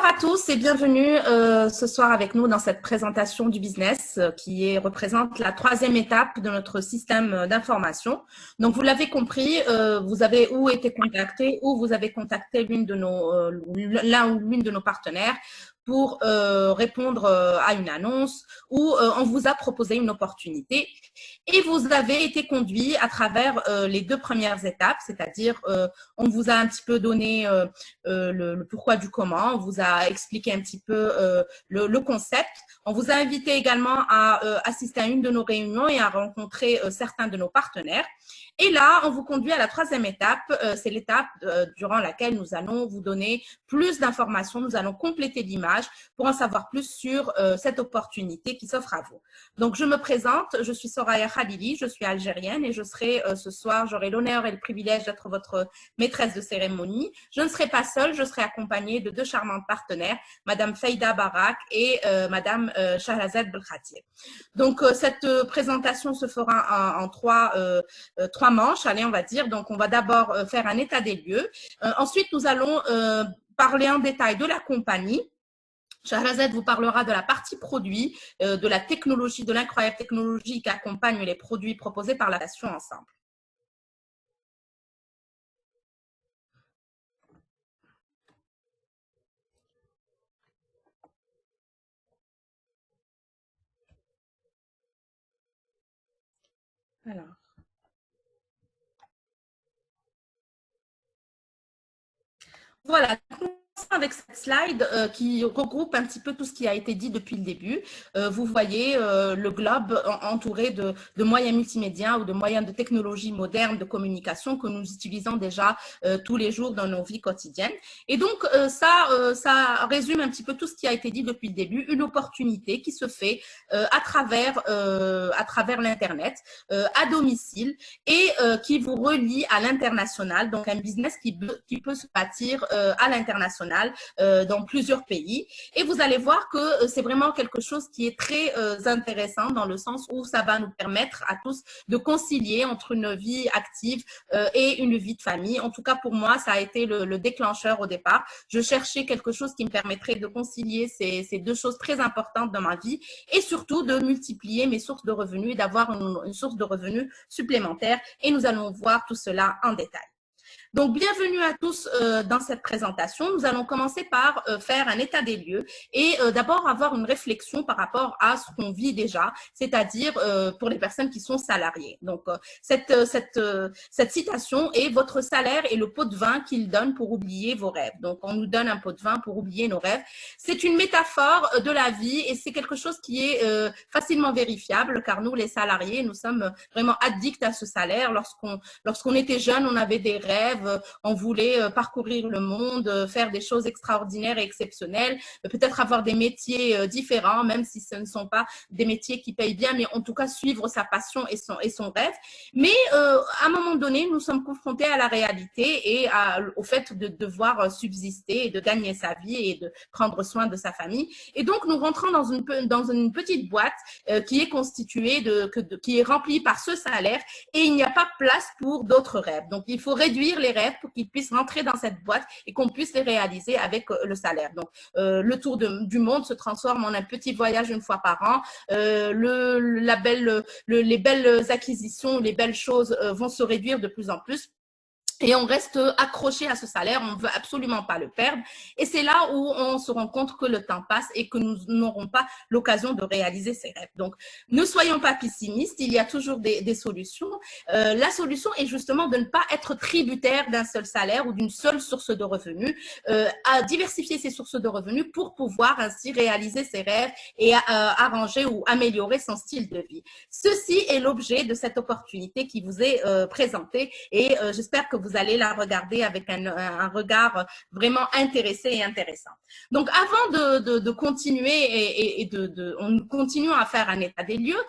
Bonsoir à tous et bienvenue ce soir avec nous dans cette présentation du business qui représente la troisième étape de notre système d'information. Donc, vous l'avez compris, vous avez été contacté ou vous avez contacté l'un ou l'une de nos partenaires pour répondre à une annonce ou on vous a proposé une opportunité et vous avez été conduit à travers les deux premières étapes, c'est-à-dire on vous a un petit peu donné le pourquoi du comment, on vous a expliqué un petit peu le concept. On vous a invité également à assister à une de nos réunions et à rencontrer certains de nos partenaires. Et là, on vous conduit à la troisième étape. C'est l'étape durant laquelle nous allons vous donner plus d'informations. Nous allons compléter l'image pour en savoir plus sur cette opportunité qui s'offre à vous. Donc, je me présente. Je suis Soraya Khalili. Je suis algérienne et je serai ce soir, j'aurai l'honneur et le privilège d'être votre maîtresse de cérémonie. Je ne serai pas seule. Je serai accompagnée de deux charmantes partenaires, Madame Faïda Barak et Madame Shahrazad Belkhatir. Donc, cette présentation se fera en trois manches, allez, on va dire. Donc, on va d'abord faire un état des lieux. Ensuite, nous allons parler en détail de la compagnie. Shahrazad vous parlera de la partie produit, de la technologie, de l'incroyable technologie qui accompagne les produits proposés par la nation ensemble. Alors. Voilà, commençons avec cette slide qui regroupe un petit peu tout ce qui a été dit depuis le début. Vous voyez le globe entouré de moyens multimédia ou de moyens de technologie moderne de communication que nous utilisons déjà tous les jours dans nos vies quotidiennes. Et donc, ça résume un petit peu tout ce qui a été dit depuis le début, une opportunité qui se fait à travers l'Internet, à domicile et qui vous relie à l'international, donc un business qui peut se bâtir à l'international dans plusieurs pays. Et vous allez voir que c'est vraiment quelque chose qui est très intéressant dans le sens où ça va nous permettre à tous de concilier entre une vie active et une vie de famille. En tout cas, pour moi, ça a été le déclencheur au départ. Je cherchais quelque chose qui me permettrait de concilier ces deux choses très importantes dans ma vie et surtout de multiplier mes sources de revenus et d'avoir une source de revenus supplémentaire. Et nous allons voir tout cela en détail. Donc, bienvenue à tous dans cette présentation. Nous allons commencer par faire un état des lieux et d'abord avoir une réflexion par rapport à ce qu'on vit déjà, c'est-à-dire pour les personnes qui sont salariées. Donc, cette citation est « Votre salaire est le pot de vin qu'il donne pour oublier vos rêves ». Donc, on nous donne un pot de vin pour oublier nos rêves. C'est une métaphore de la vie et c'est quelque chose qui est facilement vérifiable car nous, les salariés, nous sommes vraiment addicts à ce salaire. Lorsqu'on était jeune, on avait des rêves, on voulait parcourir le monde, faire des choses extraordinaires et exceptionnelles, peut-être avoir des métiers différents, même si ce ne sont pas des métiers qui payent bien, mais en tout cas suivre sa passion et son rêve. Mais à un moment donné, nous sommes confrontés à la réalité et au fait de devoir subsister et de gagner sa vie et de prendre soin de sa famille. Et donc, nous rentrons dans une petite boîte qui est constituée qui est remplie par ce salaire et il n'y a pas place pour d'autres rêves. Donc, il faut réduire les rêves pour qu'ils puissent rentrer dans cette boîte et qu'on puisse les réaliser avec le salaire. Donc, le tour du monde se transforme en un petit voyage une fois par an. Les belles acquisitions, les belles choses vont se réduire de plus en plus. Et on reste accroché à ce salaire, on ne veut absolument pas le perdre. Et c'est là où on se rend compte que le temps passe et que nous n'aurons pas l'occasion de réaliser ces rêves. Donc, ne soyons pas pessimistes, il y a toujours des solutions. La solution est justement de ne pas être tributaire d'un seul salaire ou d'une seule source de revenus, à diversifier ses sources de revenus pour pouvoir ainsi réaliser ses rêves et arranger ou améliorer son style de vie. Ceci est l'objet de cette opportunité qui vous est présentée et j'espère que vous allez la regarder avec un regard vraiment intéressé et intéressant. Donc, avant de continuer on continue à faire un état des lieux,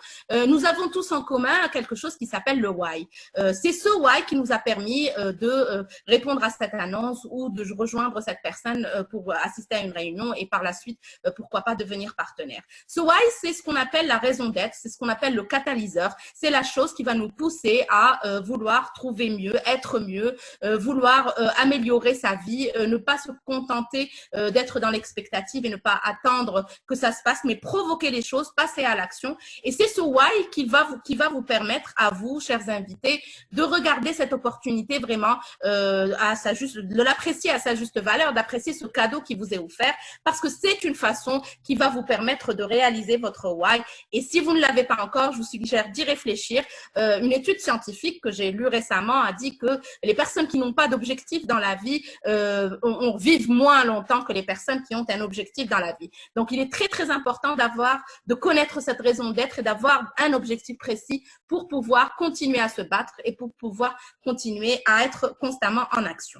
nous avons tous en commun quelque chose qui s'appelle le why. C'est ce why qui nous a permis de répondre à cette annonce ou de rejoindre cette personne pour assister à une réunion et par la suite, pourquoi pas devenir partenaire. Ce why, c'est ce qu'on appelle la raison d'être, c'est ce qu'on appelle le catalyseur. C'est la chose qui va nous pousser à vouloir trouver mieux, être mieux, ambitieux, vouloir améliorer sa vie, ne pas se contenter d'être dans l'expectative et ne pas attendre que ça se passe, mais provoquer les choses, passer à l'action. Et c'est ce why qui va vous permettre à vous, chers invités, de regarder cette opportunité vraiment de l'apprécier à sa juste valeur, d'apprécier ce cadeau qui vous est offert, parce que c'est une façon qui va vous permettre de réaliser votre why. Et si vous ne l'avez pas encore, je vous suggère d'y réfléchir. Une étude scientifique que j'ai lue récemment a dit que les personnes qui n'ont pas d'objectif dans la vie vivent moins longtemps que les personnes qui ont un objectif dans la vie. Donc, il est très, très important de connaître cette raison d'être et d'avoir un objectif précis pour pouvoir continuer à se battre et pour pouvoir continuer à être constamment en action.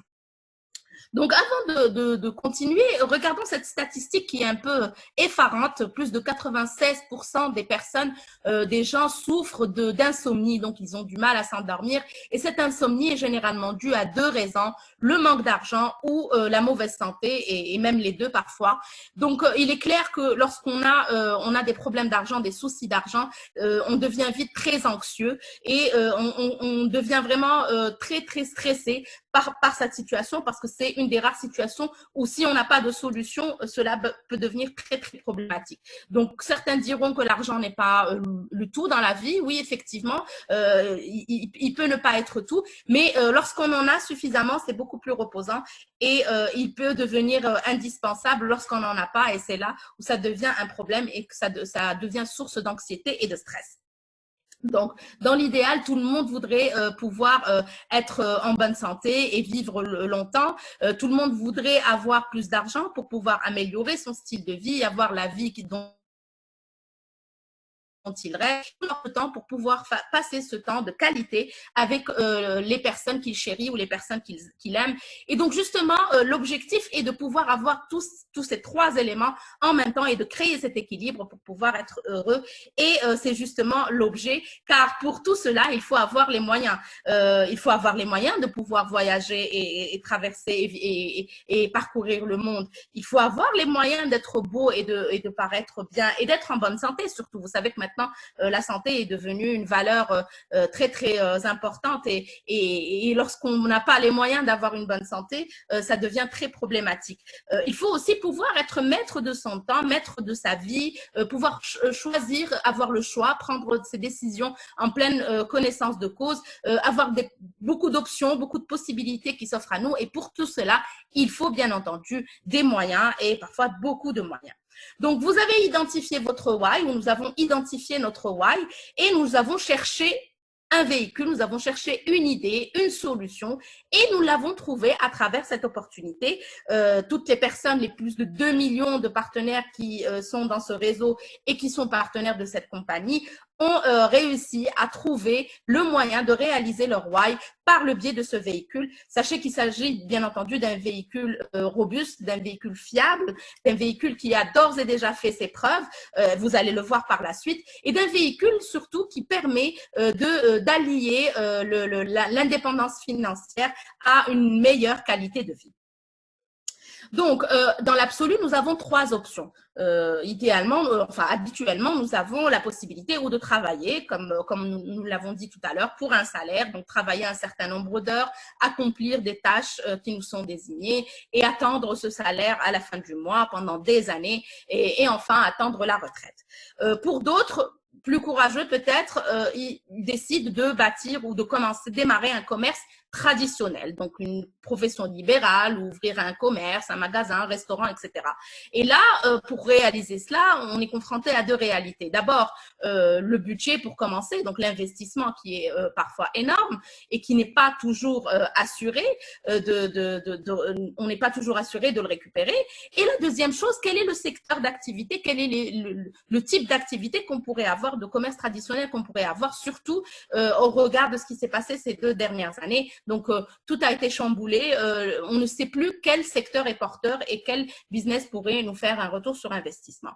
Donc, avant de continuer, regardons cette statistique qui est un peu effarante. Plus de 96% des personnes, des gens souffrent d'insomnie, donc ils ont du mal à s'endormir. Et cette insomnie est généralement due à deux raisons, le manque d'argent ou la mauvaise santé, et même les deux parfois. Donc, il est clair que lorsqu'on a des problèmes d'argent, des soucis d'argent, on devient vite très anxieux et on devient vraiment très, très stressé par cette situation, parce que c'est une des rares situations où si on n'a pas de solution, cela peut devenir très, très problématique. Donc, certains diront que l'argent n'est pas le tout dans la vie. Oui, effectivement, il peut ne pas être tout, mais lorsqu'on en a suffisamment, c'est beaucoup plus reposant et il peut devenir indispensable lorsqu'on n'en a pas, et c'est là où ça devient un problème et que ça devient source d'anxiété et de stress. Donc, dans l'idéal, tout le monde voudrait pouvoir être en bonne santé et vivre longtemps. Tout le monde voudrait avoir plus d'argent pour pouvoir améliorer son style de vie, avoir la vie dont il rêve, le temps pour pouvoir passer ce temps de qualité avec les personnes qu'il chérit ou les personnes qu'il aime. Et donc, justement, l'objectif est de pouvoir avoir tous ces trois éléments en même temps et de créer cet équilibre pour pouvoir être heureux. Et c'est justement l'objet, car pour tout cela, il faut avoir les moyens. Il faut avoir les moyens de pouvoir voyager et traverser et parcourir le monde. Il faut avoir les moyens d'être beau et de paraître bien et d'être en bonne santé surtout. Vous savez que maintenant, la santé est devenue une valeur très, très importante et lorsqu'on n'a pas les moyens d'avoir une bonne santé, ça devient très problématique. Il faut aussi pouvoir être maître de son temps, maître de sa vie, pouvoir choisir, avoir le choix, prendre ses décisions en pleine connaissance de cause, avoir beaucoup d'options, beaucoup de possibilités qui s'offrent à nous. Et pour tout cela, il faut bien entendu des moyens et parfois beaucoup de moyens. Donc, vous avez identifié votre why, ou nous avons identifié notre why et nous avons cherché un véhicule, nous avons cherché une idée, une solution et nous l'avons trouvé à travers cette opportunité. Toutes les personnes, les plus de 2 millions de partenaires qui sont dans ce réseau et qui sont partenaires de cette compagnie ont réussi à trouver le moyen de réaliser leur why par le biais de ce véhicule. Sachez qu'il s'agit bien entendu d'un véhicule robuste, d'un véhicule fiable, d'un véhicule qui a d'ores et déjà fait ses preuves, vous allez le voir par la suite, et d'un véhicule surtout qui permet d'allier l'indépendance financière à une meilleure qualité de vie. Donc, dans l'absolu, nous avons trois options. Idéalement, habituellement, nous avons la possibilité ou de travailler, comme nous l'avons dit tout à l'heure, pour un salaire, donc travailler un certain nombre d'heures, accomplir des tâches qui nous sont désignées et attendre ce salaire à la fin du mois pendant des années et enfin attendre la retraite. Pour d'autres, plus courageux peut-être, ils décident de bâtir ou de démarrer un commerce traditionnel, donc une profession libérale, ouvrir un commerce, un magasin, un restaurant, etc. Et là, pour réaliser cela, on est confronté à deux réalités. D'abord, le budget pour commencer, donc l'investissement qui est parfois énorme et qui n'est pas toujours assuré, on n'est pas toujours assuré de le récupérer. Et la deuxième chose, quel est le secteur d'activité, quel est le type d'activité qu'on pourrait avoir, de commerce traditionnel qu'on pourrait avoir, surtout au regard de ce qui s'est passé ces 2 dernières années. Donc, tout a été chamboulé. On ne sait plus quel secteur est porteur et quel business pourrait nous faire un retour sur investissement.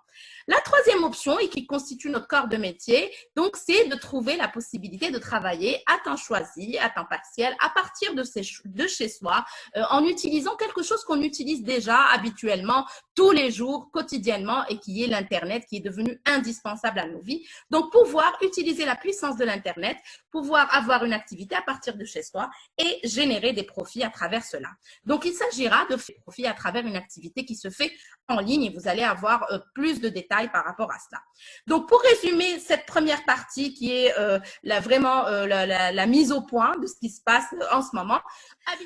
La troisième option, et qui constitue notre corps de métier, donc, c'est de trouver la possibilité de travailler à temps choisi, à temps partiel, à partir de chez soi, en utilisant quelque chose qu'on utilise déjà habituellement, tous les jours, quotidiennement, et qui est l'Internet, qui est devenu indispensable à nos vies. Donc, pouvoir utiliser la puissance de l'Internet, pouvoir avoir une activité à partir de chez soi et générer des profits à travers cela. Donc, il s'agira de faire des profits à travers une activité qui se fait en ligne et vous allez avoir plus de détails par rapport à cela. Donc, pour résumer cette première partie qui est vraiment la mise au point de ce qui se passe en ce moment.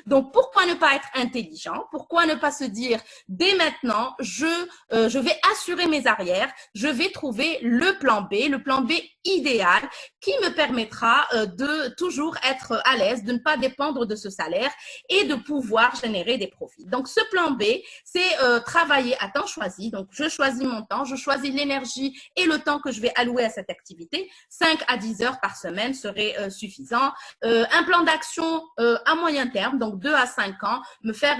Donc, pourquoi ne pas être intelligent? Pourquoi ne pas se dire, dès maintenant, je vais assurer mes arrières, je vais trouver le plan B idéal qui me permettra de toujours être à l'aise, de ne pas dépendre de ce salaire et de pouvoir générer des profits. Donc, ce plan B, c'est travailler à temps choisi. Donc, je choisis mon temps, je choisis l'énergie et le temps que je vais allouer à cette activité. 5 à 10 heures par semaine serait suffisant. Un plan d'action à moyen terme, donc 2 à 5 ans, me faire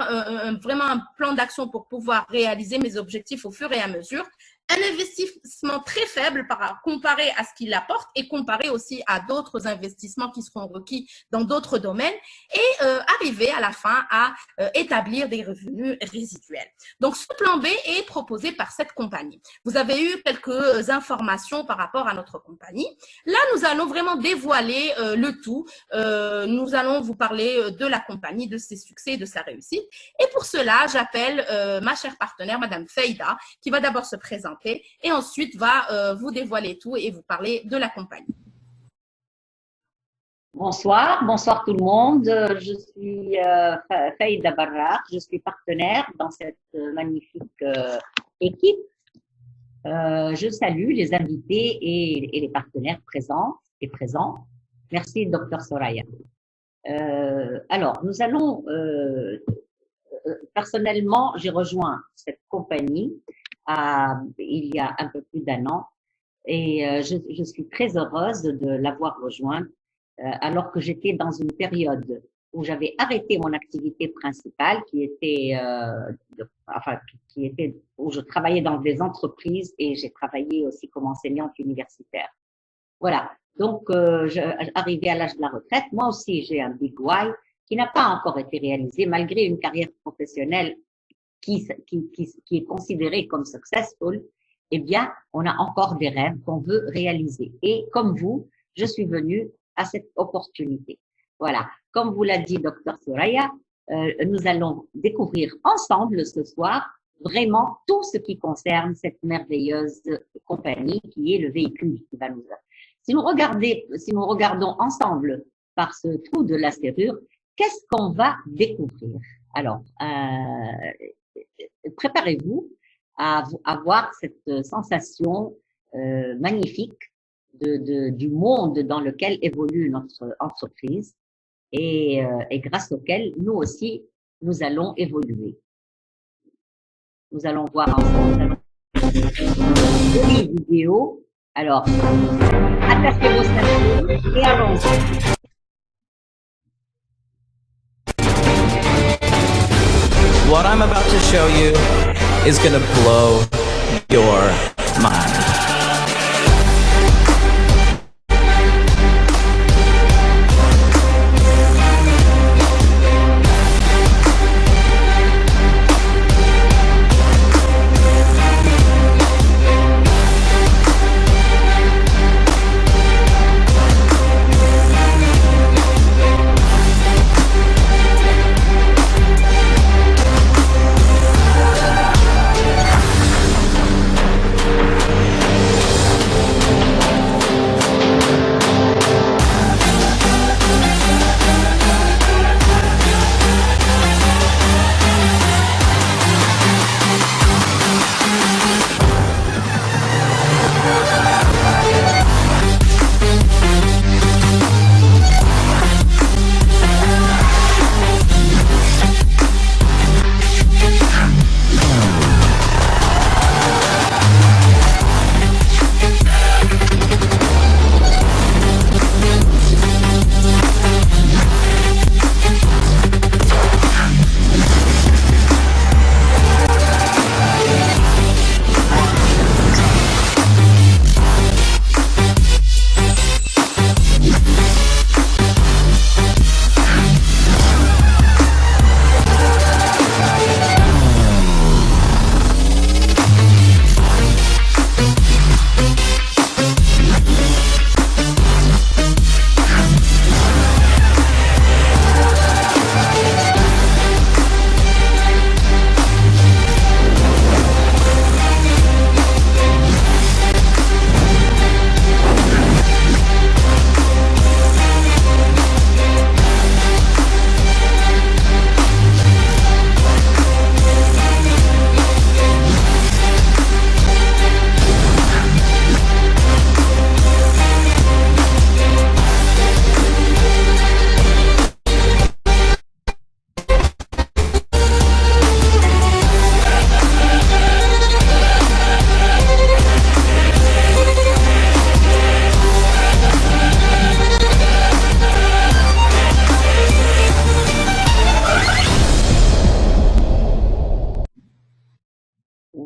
vraiment un plan d'action pour pouvoir réaliser mes objectifs au fur et à mesure. Un investissement très faible comparé à ce qu'il apporte et comparé aussi à d'autres investissements qui seront requis dans d'autres domaines et arriver à la fin à établir des revenus résiduels. Donc, ce plan B est proposé par cette compagnie. Vous avez eu quelques informations par rapport à notre compagnie. Là, nous allons vraiment dévoiler le tout. Nous allons vous parler de la compagnie, de ses succès, de sa réussite. Et pour cela, j'appelle ma chère partenaire, Madame Feida, qui va d'abord se présenter et ensuite va vous dévoiler tout et vous parler de la compagnie. Bonsoir tout le monde. Je suis Feida Barrak, je suis partenaire dans cette magnifique équipe. Je salue les invités et les partenaires présents et présents. Merci, Dr Soraya. Alors, nous allons, personnellement, j'ai rejoint cette compagnie il y a un peu plus d'1 an et je suis très heureuse de l'avoir rejointe alors que j'étais dans une période où j'avais arrêté mon activité principale qui était où je travaillais dans des entreprises et j'ai travaillé aussi comme enseignante universitaire. Voilà. Donc, arrivé à l'âge de la retraite, moi aussi j'ai un big why qui n'a pas encore été réalisé malgré une carrière professionnelle qui est considéré comme successful, eh bien, on a encore des rêves qu'on veut réaliser. Et comme vous, je suis venue à cette opportunité. Voilà. Comme vous l'a dit Dr Soraya, nous allons découvrir ensemble ce soir vraiment tout ce qui concerne cette merveilleuse compagnie qui est le véhicule qui va nous. Si nous regardons ensemble par ce trou de la serrure, qu'est-ce qu'on va découvrir? Alors, préparez-vous à voir cette sensation magnifique du monde dans lequel évolue notre entreprise et grâce auquel nous aussi, nous allons évoluer. Nous allons voir ensemble une vidéo. Alors, attachez vos ceintures et allons-y. What I'm about to show you is going to blow your mind.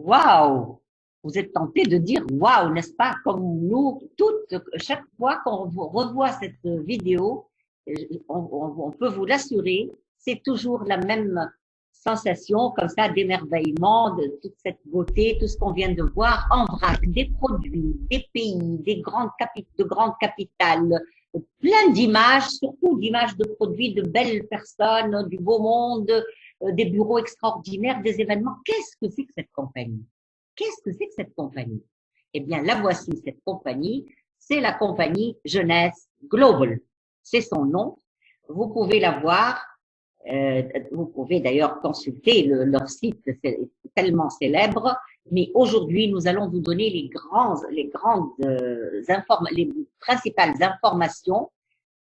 Waouh! Vous êtes tenté de dire waouh, n'est-ce pas? Comme nous, chaque fois qu'on revoit cette vidéo, on peut vous l'assurer, c'est toujours la même sensation comme ça d'émerveillement, de toute cette beauté, tout ce qu'on vient de voir en vrac, des produits, des pays, de grandes capitales, plein d'images, surtout d'images de produits, de belles personnes, du beau monde, des bureaux extraordinaires, des événements. Qu'est-ce que c'est que cette compagnie? Qu'est-ce que c'est que cette compagnie? Eh bien, la voici, cette compagnie. C'est la compagnie Jeunesse Global. C'est son nom. Vous pouvez la voir. Vous pouvez d'ailleurs consulter leur site, c'est tellement célèbre. Mais aujourd'hui, nous allons vous donner les principales informations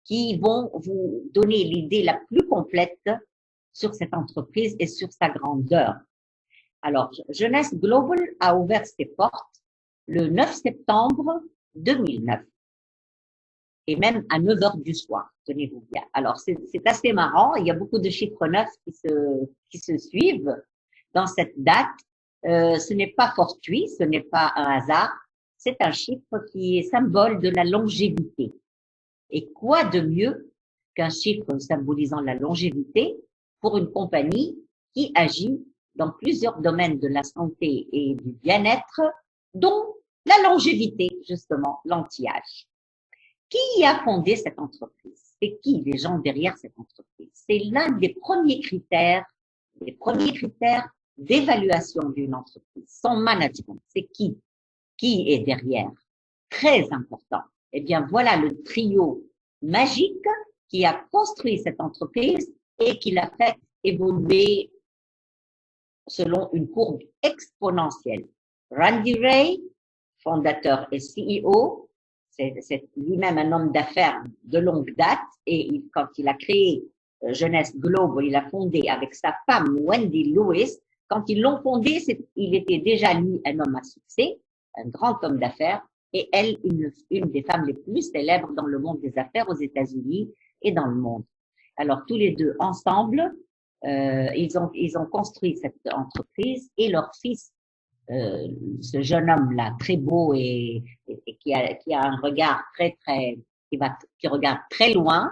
qui vont vous donner l'idée la plus complète sur cette entreprise et sur sa grandeur. Alors, Jeunesse Global a ouvert ses portes le 9 septembre 2009 et même à 9 heures du soir, tenez-vous bien. Alors, c'est assez marrant, il y a beaucoup de chiffres 9 qui se suivent dans cette date. Ce n'est pas fortuit, ce n'est pas un hasard, c'est un chiffre qui est symbole de la longévité. Et quoi de mieux qu'un chiffre symbolisant la longévité pour une compagnie qui agit dans plusieurs domaines de la santé et du bien-être, dont la longévité, justement, l'anti-âge. Qui a fondé cette entreprise? C'est qui les gens derrière cette entreprise? C'est l'un des premiers critères d'évaluation d'une entreprise. Son management, c'est qui? Qui est derrière? Très important. Eh bien, voilà le trio magique qui a construit cette entreprise et qui l'a fait évoluer selon une courbe exponentielle. Randy Ray, fondateur et CEO, c'est lui-même un homme d'affaires de longue date et quand il a créé Jeunesse Global, il a fondé avec sa femme Wendy Lewis. Quand ils l'ont fondé, il était déjà lui un homme à succès, un grand homme d'affaires et elle une des femmes les plus célèbres dans le monde des affaires aux États-Unis et dans le monde. Alors tous les deux ensemble, ils ont construit cette entreprise et leur fils, ce jeune homme-là, très beau et qui a un regard qui regarde très loin,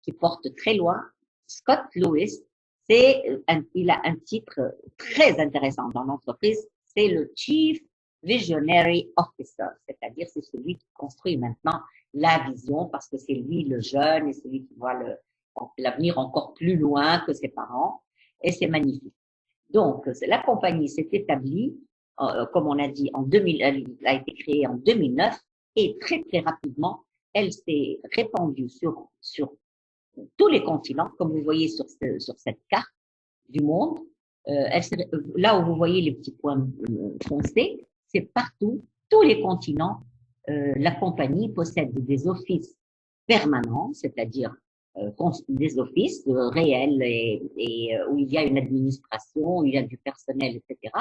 qui porte très loin, Scott Lewis, il a un titre très intéressant dans l'entreprise, c'est le Chief Visionary Officer, c'est-à-dire c'est celui qui construit maintenant la vision parce que c'est lui le jeune et celui qui voit l'avenir encore plus loin que ses parents et c'est magnifique. Donc, la compagnie s'est établie, comme on a dit, elle a été créée en 2009 et très très rapidement, elle s'est répandue sur tous les continents, comme vous voyez sur cette carte du monde. Là où vous voyez les petits points foncés, c'est partout, tous les continents. La compagnie possède des offices permanents, c'est-à-dire des offices réels et où il y a une administration, où il y a du personnel, etc.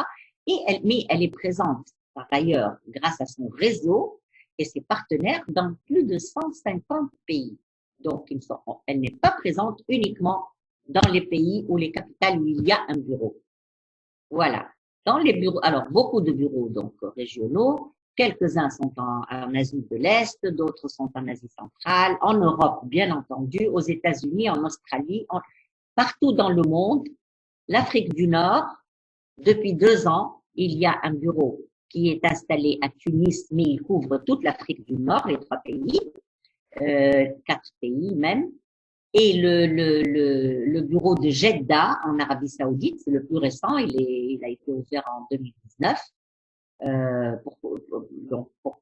Mais elle est présente par ailleurs grâce à son réseau et ses partenaires dans plus de 150 pays. Donc, elle n'est pas présente uniquement dans les pays ou les capitales où il y a un bureau. Voilà. Dans les bureaux, alors beaucoup de bureaux donc régionaux, quelques-uns sont en Asie de l'Est, d'autres sont en Asie centrale, en Europe bien entendu, aux États-Unis, en Australie, partout dans le monde, l'Afrique du Nord. Depuis 2 ans, il y a un bureau qui est installé à Tunis, mais il couvre toute l'Afrique du Nord, les 3 pays, 4 pays même. Et le bureau de Jeddah en Arabie Saoudite, c'est le plus récent, il a été ouvert en 2019 pour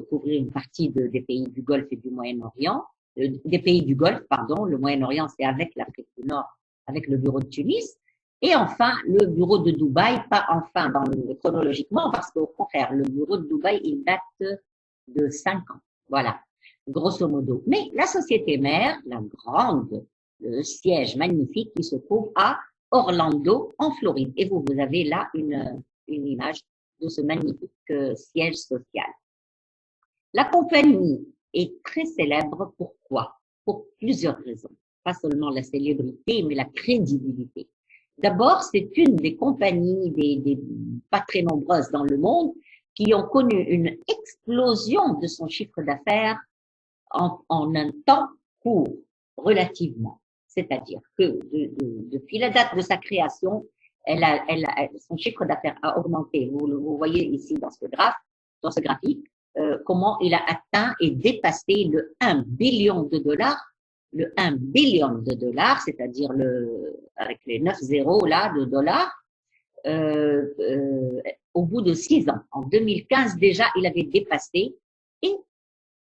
couvrir une partie des pays du Golfe et du Moyen-Orient, des pays du Golfe, pardon, le Moyen-Orient c'est avec l'Afrique du Nord, avec le bureau de Tunis, et enfin le bureau de Dubaï, pas enfin chronologiquement, parce qu'au contraire, le bureau de Dubaï, il date de 5 ans, voilà, grosso modo. Mais la société mère, le siège magnifique qui se trouve à Orlando, en Floride, et vous avez là une image de ce magnifique siège social. La compagnie est très célèbre. Pourquoi? Pour plusieurs raisons. Pas seulement la célébrité, mais la crédibilité. D'abord, c'est une des compagnies, pas très nombreuses dans le monde, qui ont connu une explosion de son chiffre d'affaires en un temps court, relativement. C'est-à-dire que depuis la date de sa création, son chiffre d'affaires a augmenté. Vous voyez ici dans ce graphique, comment il a atteint et dépassé le 1 billion de dollars. Le 1 billion de dollars, c'est-à-dire avec les 9 zéros là de dollars, au bout de 6 ans. En 2015 déjà, il avait dépassé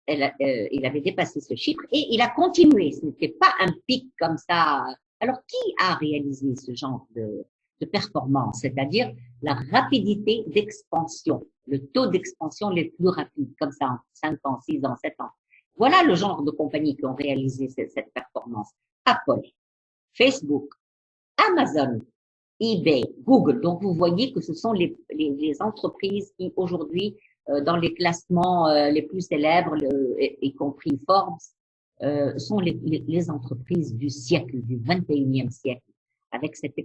il avait dépassé ce chiffre et il a continué. Ce n'était pas un pic comme ça. Alors, qui a réalisé ce genre de performance, c'est-à-dire la rapidité d'expansion, le taux d'expansion les plus rapides, comme ça en 5 ans, 6 ans, 7 ans. Voilà le genre de compagnies qui ont réalisé cette performance. Apple, Facebook, Amazon, eBay, Google. Donc, vous voyez que ce sont les entreprises qui aujourd'hui, dans les classements les plus célèbres, y compris Forbes, sont les entreprises du siècle, du 21e siècle, avec cette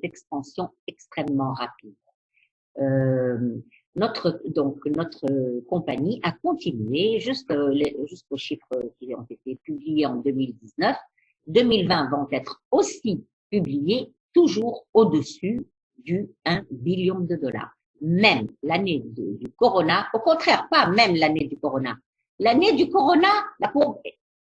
expansion extrêmement rapide. Notre compagnie a continué jusqu'aux chiffres qui ont été publiés en 2019. 2020 vont être aussi publiés, toujours au-dessus du 1 billion de dollars. Même l'année du Corona, au contraire, pas même l'année du Corona. L'année du Corona, la courbe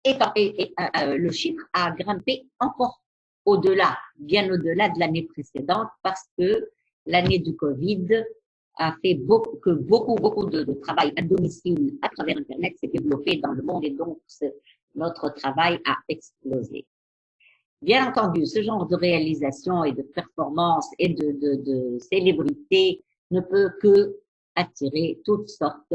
le chiffre a grimpé encore au-delà, bien au-delà de l'année précédente, parce que l'année du Covid a fait beaucoup de travail à domicile à travers Internet s'est développé dans le monde et donc notre travail a explosé. Bien entendu, ce genre de réalisation et de performance et de célébrité ne peut que attirer toutes sortes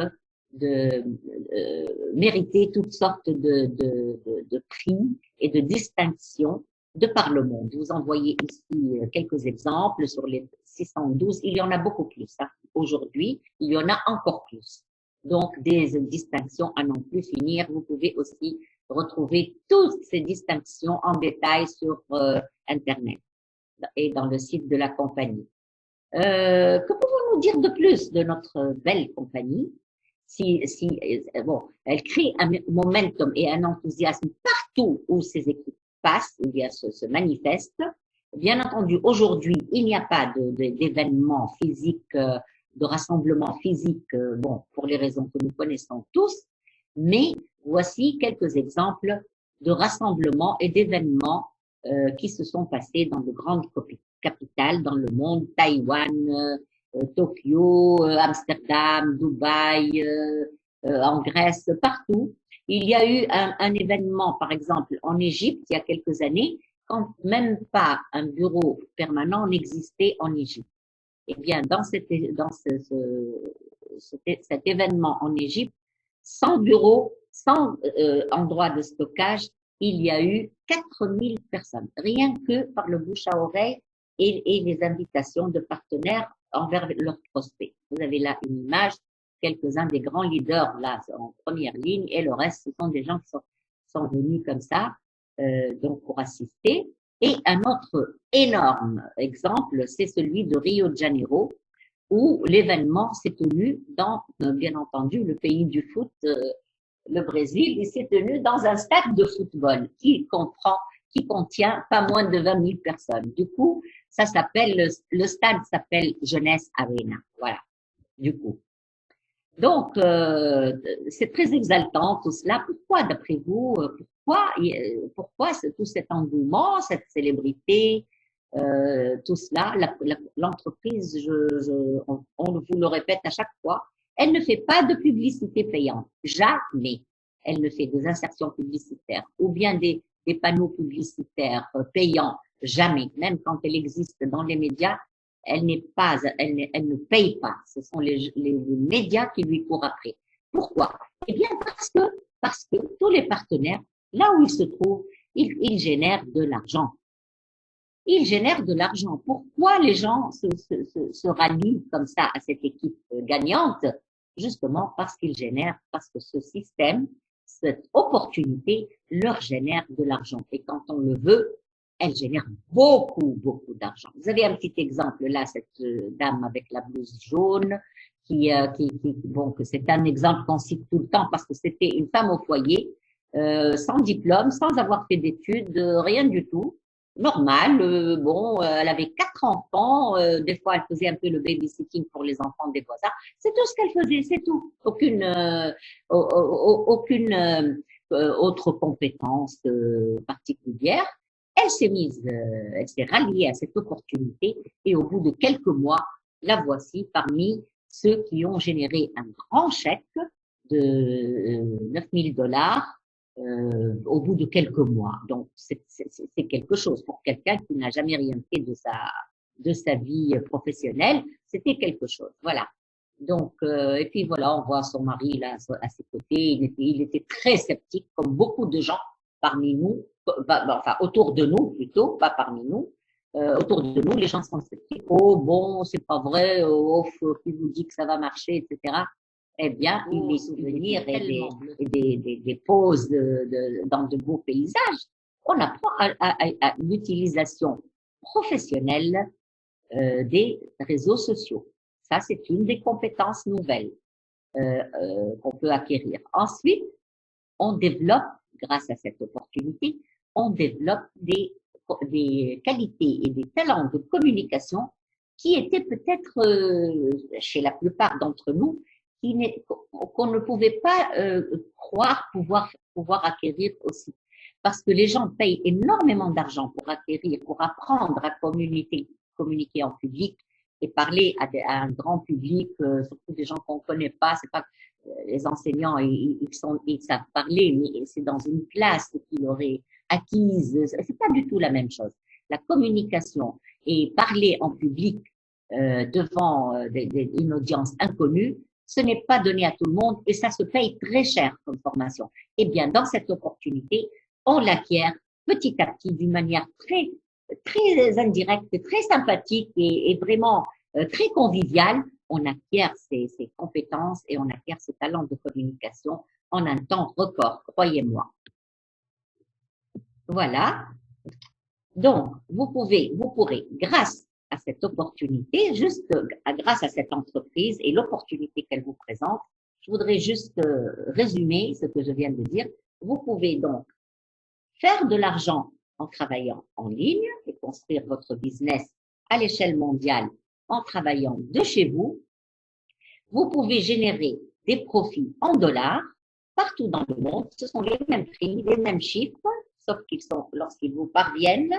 mériter toutes sortes de prix et de distinctions de par le monde. Vous en voyez ici quelques exemples sur les 612. Il y en a beaucoup plus. Hein. Aujourd'hui, il y en a encore plus. Donc, des distinctions à n'en plus finir. Vous pouvez aussi retrouver toutes ces distinctions en détail sur Internet et dans le site de la compagnie. Que pouvons-nous dire de plus de notre belle compagnie? Bon, elle crée un momentum et un enthousiasme partout où ses équipes passent, ou bien se manifestent. Bien entendu, aujourd'hui, il n'y a pas d'événement physique, de rassemblement physique, bon, pour les raisons que nous connaissons tous, mais voici quelques exemples de rassemblements et d'événements qui se sont passés dans de grandes capitales dans le monde, Taïwan, Tokyo, Amsterdam, Dubaï, en Grèce, partout. Il y a eu un événement, par exemple, en Égypte, il y a quelques années, quand même pas un bureau permanent n'existait en Égypte. Eh bien, dans cet événement en Égypte, sans bureau, sans endroit de stockage, il y a eu 4000 personnes, rien que par le bouche à oreille et les invitations de partenaires envers leurs prospects. Vous avez là une image, quelques-uns des grands leaders là en première ligne et le reste, ce sont des gens qui sont venus comme ça, donc pour assister. Et un autre énorme exemple, c'est celui de Rio de Janeiro, où l'événement s'est tenu dans, bien entendu, le pays du foot, le Brésil, il s'est tenu dans un stade de football qui contient pas moins de 20 000 personnes. Du coup, ça s'appelle, le stade s'appelle Jeunesse Arena. Voilà. Du coup. Donc, c'est très exaltant tout cela. Pourquoi, d'après vous, pourquoi tout cet engouement, cette célébrité, tout cela, l'entreprise, on vous le répète à chaque fois, elle ne fait pas de publicité payante. Jamais. Elle ne fait des insertions publicitaires ou bien des panneaux publicitaires payants. Jamais. Même quand elle existe dans les médias, elle ne paye pas. Ce sont les médias qui lui courent après. Pourquoi? Eh bien, parce que tous les partenaires, là où ils se trouvent, ils génèrent de l'argent. Ils génèrent de l'argent. Pourquoi les gens se rallient comme ça à cette équipe gagnante? Justement parce que ce système, cette opportunité leur génère de l'argent. Et quand on le veut, elle génère beaucoup, beaucoup d'argent. Vous avez un petit exemple là, cette dame avec la blouse jaune, bon, que c'est un exemple qu'on cite tout le temps parce que c'était une femme au foyer, sans diplôme, sans avoir fait d'études, rien du tout, normal. Bon, elle avait 4 enfants, des fois elle faisait un peu le babysitting pour les enfants des voisins. C'est tout ce qu'elle faisait, c'est tout. Aucune autre compétence particulière. Elle s'est ralliée à cette opportunité et au bout de quelques mois, la voici parmi ceux qui ont généré un grand chèque de $9 000 au bout de quelques mois. Donc, c'est quelque chose pour quelqu'un qui n'a jamais rien fait de sa vie professionnelle. C'était quelque chose. Voilà. Donc, et puis voilà, on voit son mari là à ses côtés. Il était très sceptique, comme beaucoup de gens parmi nous, enfin autour de nous plutôt, pas parmi nous. Autour de nous, les gens sont sceptiques. Oh bon, c'est pas vrai. Oh, qui vous dit que ça va marcher, etc. Eh bien, les souvenirs et des pauses dans de beaux paysages, on apprend à l'utilisation professionnelle des réseaux sociaux. Ça, c'est une des compétences nouvelles qu'on peut acquérir. Ensuite, on développe, grâce à cette opportunité, on développe des qualités et des talents de communication qui étaient peut-être chez la plupart d'entre nous qu'on ne pouvait pas croire pouvoir acquérir aussi. Parce que les gens payent énormément d'argent pour acquérir, pour apprendre à communiquer en public et parler à un grand public, surtout des gens qu'on connaît pas. C'est pas les enseignants, ils savent parler, mais c'est dans une classe qu'ils auraient acquise. C'est pas du tout la même chose. La communication et parler en public devant une audience inconnue, ce n'est pas donné à tout le monde et ça se paye très cher comme formation. Eh bien, dans cette opportunité, on l'acquiert petit à petit d'une manière très, très indirecte, très sympathique et vraiment très conviviale. On acquiert ces compétences et on acquiert ce talent de communication en un temps record, croyez-moi. Voilà. Donc, vous pourrez, grâce à cette opportunité, juste grâce à cette entreprise et l'opportunité qu'elle vous présente, je voudrais juste résumer ce que je viens de dire. Vous pouvez donc faire de l'argent en travaillant en ligne et construire votre business à l'échelle mondiale en travaillant de chez vous. Vous pouvez générer des profits en dollars partout dans le monde. Ce sont les mêmes prix, les mêmes chiffres, sauf qu'ils sont, lorsqu'ils vous parviennent,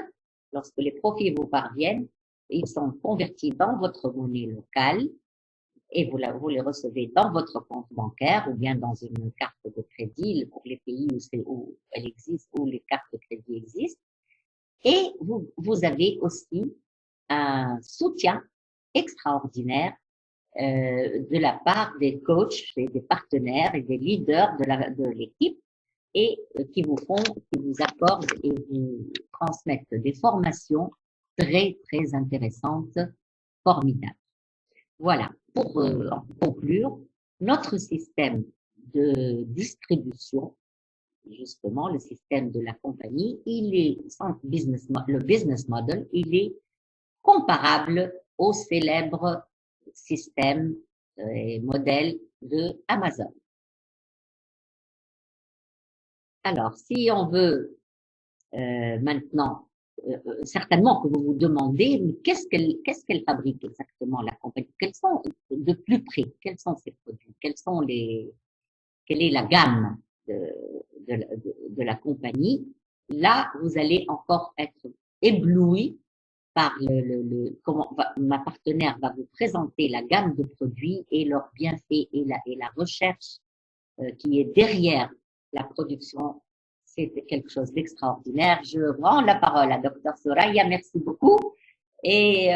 lorsque les profits vous parviennent, ils sont convertis dans votre monnaie locale et vous les recevez dans votre compte bancaire ou bien dans une carte de crédit pour les pays où elle existe, où les cartes de crédit existent. Et vous avez aussi un soutien extraordinaire de la part des coachs, des partenaires et des leaders de l'équipe et qui vous accordent et vous transmettent des formations très, très intéressantes, formidables. Voilà. Pour conclure, notre système de distribution, justement, le système de la compagnie, le business model, il est comparable au célèbre système et modèle de Amazon. Alors, si on veut maintenant, certainement que vous vous demandez, mais qu'est-ce qu'elle fabrique exactement, la compagnie? Quels sont, de plus près, quels sont ses produits? Quelle est la gamme de la compagnie? Là, vous allez encore être ébloui par comment ma partenaire va vous présenter la gamme de produits et leurs bienfaits et la recherche qui est derrière la production. C'est quelque chose d'extraordinaire. Je rends la parole à Dr Soraya. Merci beaucoup et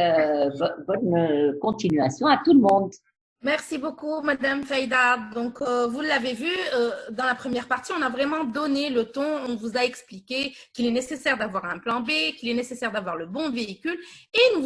bonne continuation à tout le monde. Merci beaucoup, Madame Faïda. Donc, vous l'avez vu, dans la première partie, on a vraiment donné le ton. On vous a expliqué qu'il est nécessaire d'avoir un plan B, qu'il est nécessaire d'avoir le bon véhicule. Et nous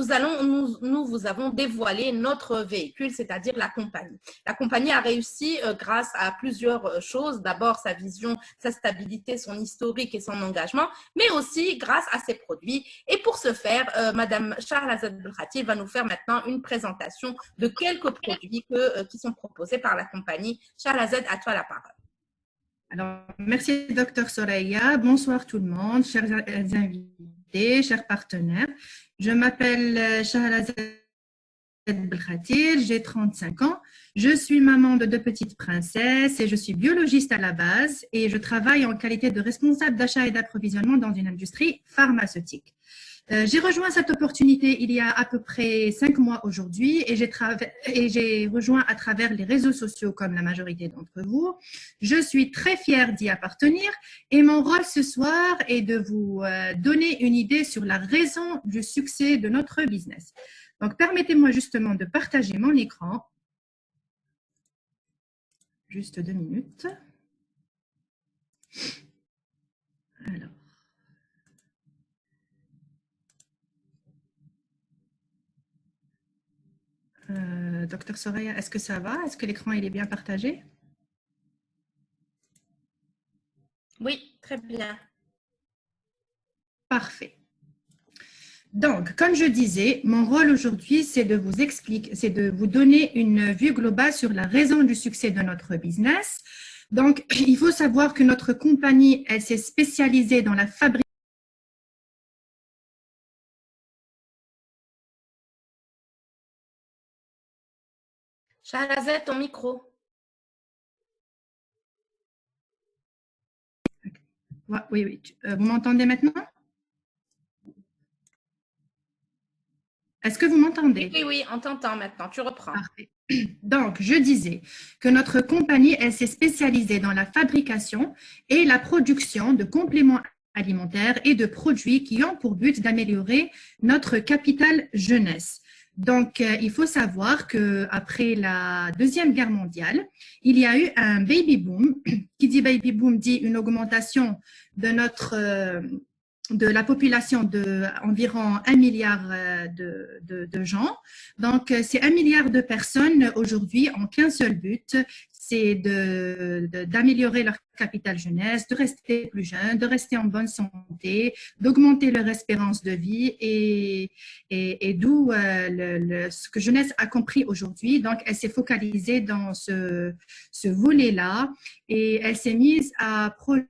vous avons dévoilé notre véhicule, c'est-à-dire la compagnie. La compagnie a réussi grâce à plusieurs choses. D'abord, sa vision, sa stabilité, son historique et son engagement, mais aussi grâce à ses produits. Et pour ce faire, Madame Shahalazad Belkhati va nous faire maintenant une présentation de quelques produits qui sont proposés par la compagnie. Shahalazad, à toi la parole. Alors, merci Dr Soraya. Bonsoir tout le monde, chers invités, chers partenaires. Je m'appelle Shahalazad Belkhati, j'ai 35 ans. Je suis maman de 2 petites princesses et je suis biologiste à la base et je travaille en qualité de responsable d'achat et d'approvisionnement dans une industrie pharmaceutique. J'ai rejoint cette opportunité il y a à peu près 5 mois aujourd'hui et j'ai rejoint à travers les réseaux sociaux comme la majorité d'entre vous. Je suis très fière d'y appartenir et mon rôle ce soir est de vous donner une idée sur la raison du succès de notre business. Donc, permettez-moi justement de partager mon écran. Juste 2 minutes. Alors. Docteur Soraya, est-ce que ça va? Est-ce que l'écran il est bien partagé? Oui, très bien. Parfait. Donc, comme je disais, mon rôle aujourd'hui, c'est de vous expliquer, c'est de vous donner une vue globale sur la raison du succès de notre business. Donc, il faut savoir que notre compagnie, elle s'est spécialisée dans la fabrication. Shahalazad, ton micro. Oui. Vous m'entendez maintenant? Est-ce que vous m'entendez? Oui, on t'entend maintenant. Tu reprends. Parfait. Donc, je disais que notre compagnie, elle s'est spécialisée dans la fabrication et la production de compléments alimentaires et de produits qui ont pour but d'améliorer notre capital jeunesse. Donc, il faut savoir qu'après la Deuxième Guerre mondiale, il y a eu un baby boom. Qui dit baby boom dit une augmentation de la population d'environ 1 milliard de gens. Donc, c'est 1 milliard de personnes aujourd'hui en qu'un seul but, c'est d'améliorer leur capital jeunesse, de rester plus jeune, de rester en bonne santé, d'augmenter leur espérance de vie et d'où ce que Jeunesse a compris aujourd'hui. Donc, elle s'est focalisée dans ce volet-là et elle s'est mise à produire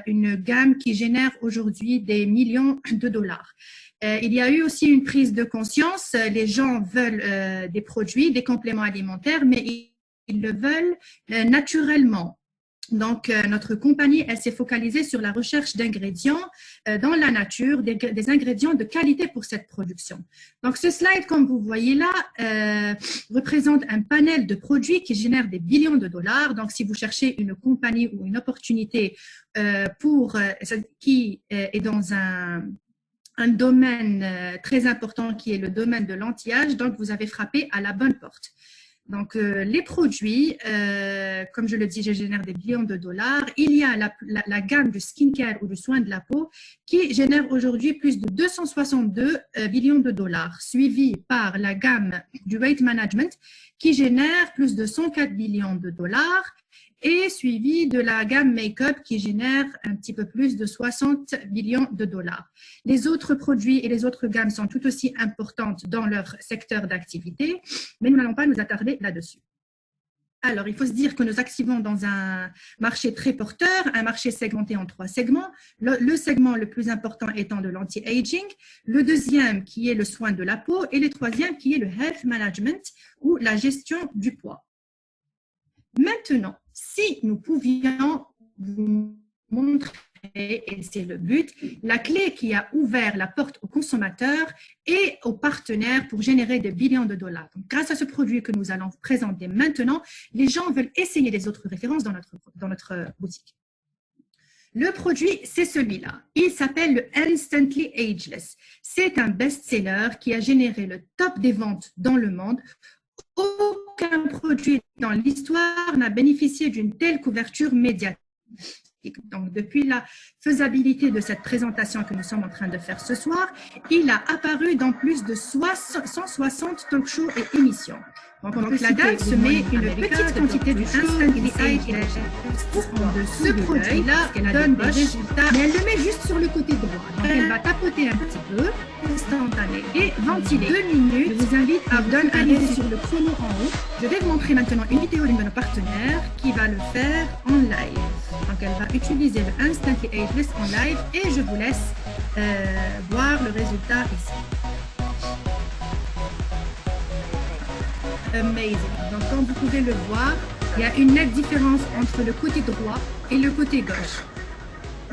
une gamme qui génère aujourd'hui des millions de dollars. Il y a eu aussi une prise de conscience. Les gens veulent des produits, des compléments alimentaires, mais ils le veulent naturellement. Donc, notre compagnie, elle s'est focalisée sur la recherche d'ingrédients dans la nature, des ingrédients de qualité pour cette production. Donc, ce slide, comme vous voyez là, représente un panel de produits qui génèrent des billions de dollars. Donc, si vous cherchez une compagnie ou une opportunité qui est dans un domaine très important qui est le domaine de l'anti-âge, donc vous avez frappé à la bonne porte. Donc, les produits, comme je le dis, je génère des billions de dollars. Il y a la gamme du skincare ou du soin de la peau qui génère aujourd'hui plus de 262 billions de dollars, suivi par la gamme du weight management qui génère plus de 104 billions de dollars et suivi de la gamme make-up qui génère un petit peu plus de 60 billions de dollars. Les autres produits et les autres gammes sont tout aussi importantes dans leur secteur d'activité, mais nous n'allons pas nous attarder là-dessus. Alors, il faut se dire que nous activons dans un marché très porteur, un marché segmenté en 3 segments. Le segment le plus important étant de l'anti-aging, le deuxième qui est le soin de la peau et le troisième qui est le health management ou la gestion du poids. Maintenant, si nous pouvions vous montrer, et c'est le but, la clé qui a ouvert la porte aux consommateurs et aux partenaires pour générer des billions de dollars. Donc, grâce à ce produit que nous allons vous présenter maintenant, les gens veulent essayer les autres références dans notre boutique. Le produit, c'est celui-là. Il s'appelle le Instantly Ageless. c'est un best-seller qui a généré le top des ventes dans le monde. Aucun produit dans l'histoire n'a bénéficié d'une telle couverture médiatique. Donc, depuis la faisabilité de cette présentation que nous sommes en train de faire ce soir, il a apparu dans plus de 160 talk shows et émissions. Donc la date se met une petite quantité du Instantly Age de ce produit-là, elle donne des résultats, mais elle le met juste sur le côté droit. Donc elle va tapoter un petit peu, instantané, et ventiler 2 minutes. Je vous invite à vous donner un résultat sur le chrono en haut. Je vais vous montrer maintenant une vidéo d'une de nos partenaires qui va le faire en live. Donc elle va utiliser le Instantly Ageless en live et je vous laisse voir le résultat ici. Amazing. Donc, comme vous pouvez le voir, il y a une nette différence entre le côté droit et le côté gauche.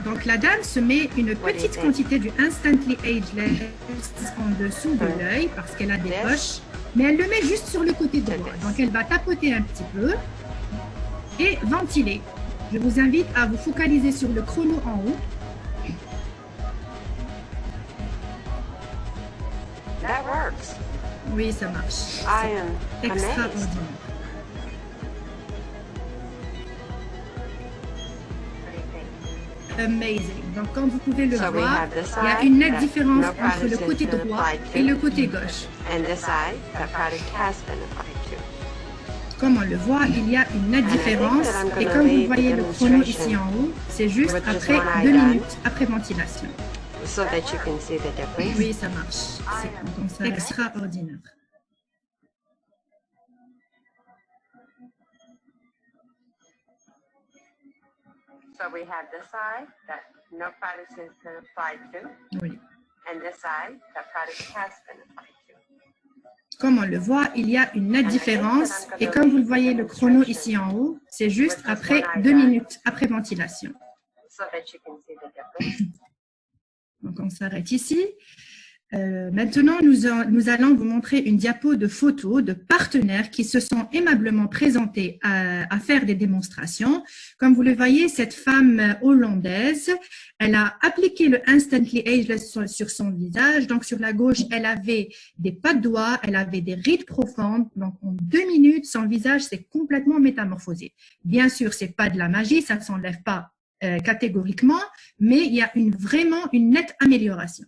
Donc, la dame se met une petite quantité du Instantly Ageless en dessous de l'œil parce qu'elle a des poches, mais elle le met juste sur le côté droit. Donc, elle va tapoter un petit peu et ventiler. Je vous invite à vous focaliser sur le chrono en haut. That works. Oui, ça marche. I am Extraordinaire. Amazing. Donc, comme vous pouvez le voir, il y a une nette différence entre le côté droit et le côté gauche. Comme on le voit, il y a une nette différence. Et comme vous voyez le chrono ici en haut, c'est juste après 2 minutes après ventilation. So that you can see the difference. Oui, ça marche. C'est extraordinaire. So we have this side that no product has been applied to, Oui. and this side that product has been applied to. Comme on le voit, il y a une nette différence. Et comme vous le voyez le chrono ici en haut, c'est juste après 2 minutes après ventilation. So that you can see the difference. Donc, on s'arrête ici. Maintenant, nous allons vous montrer une diapo de photos de partenaires qui se sont aimablement présentés à faire des démonstrations. Comme vous le voyez, cette femme hollandaise, elle a appliqué le Instantly Ageless sur son visage. Donc, sur la gauche, elle avait des pas de doigts, elle avait des rides profondes. Donc, en 2 minutes, son visage s'est complètement métamorphosé. Bien sûr, c'est pas de la magie, ça ne s'enlève pas catégoriquement, mais il y a vraiment une nette amélioration.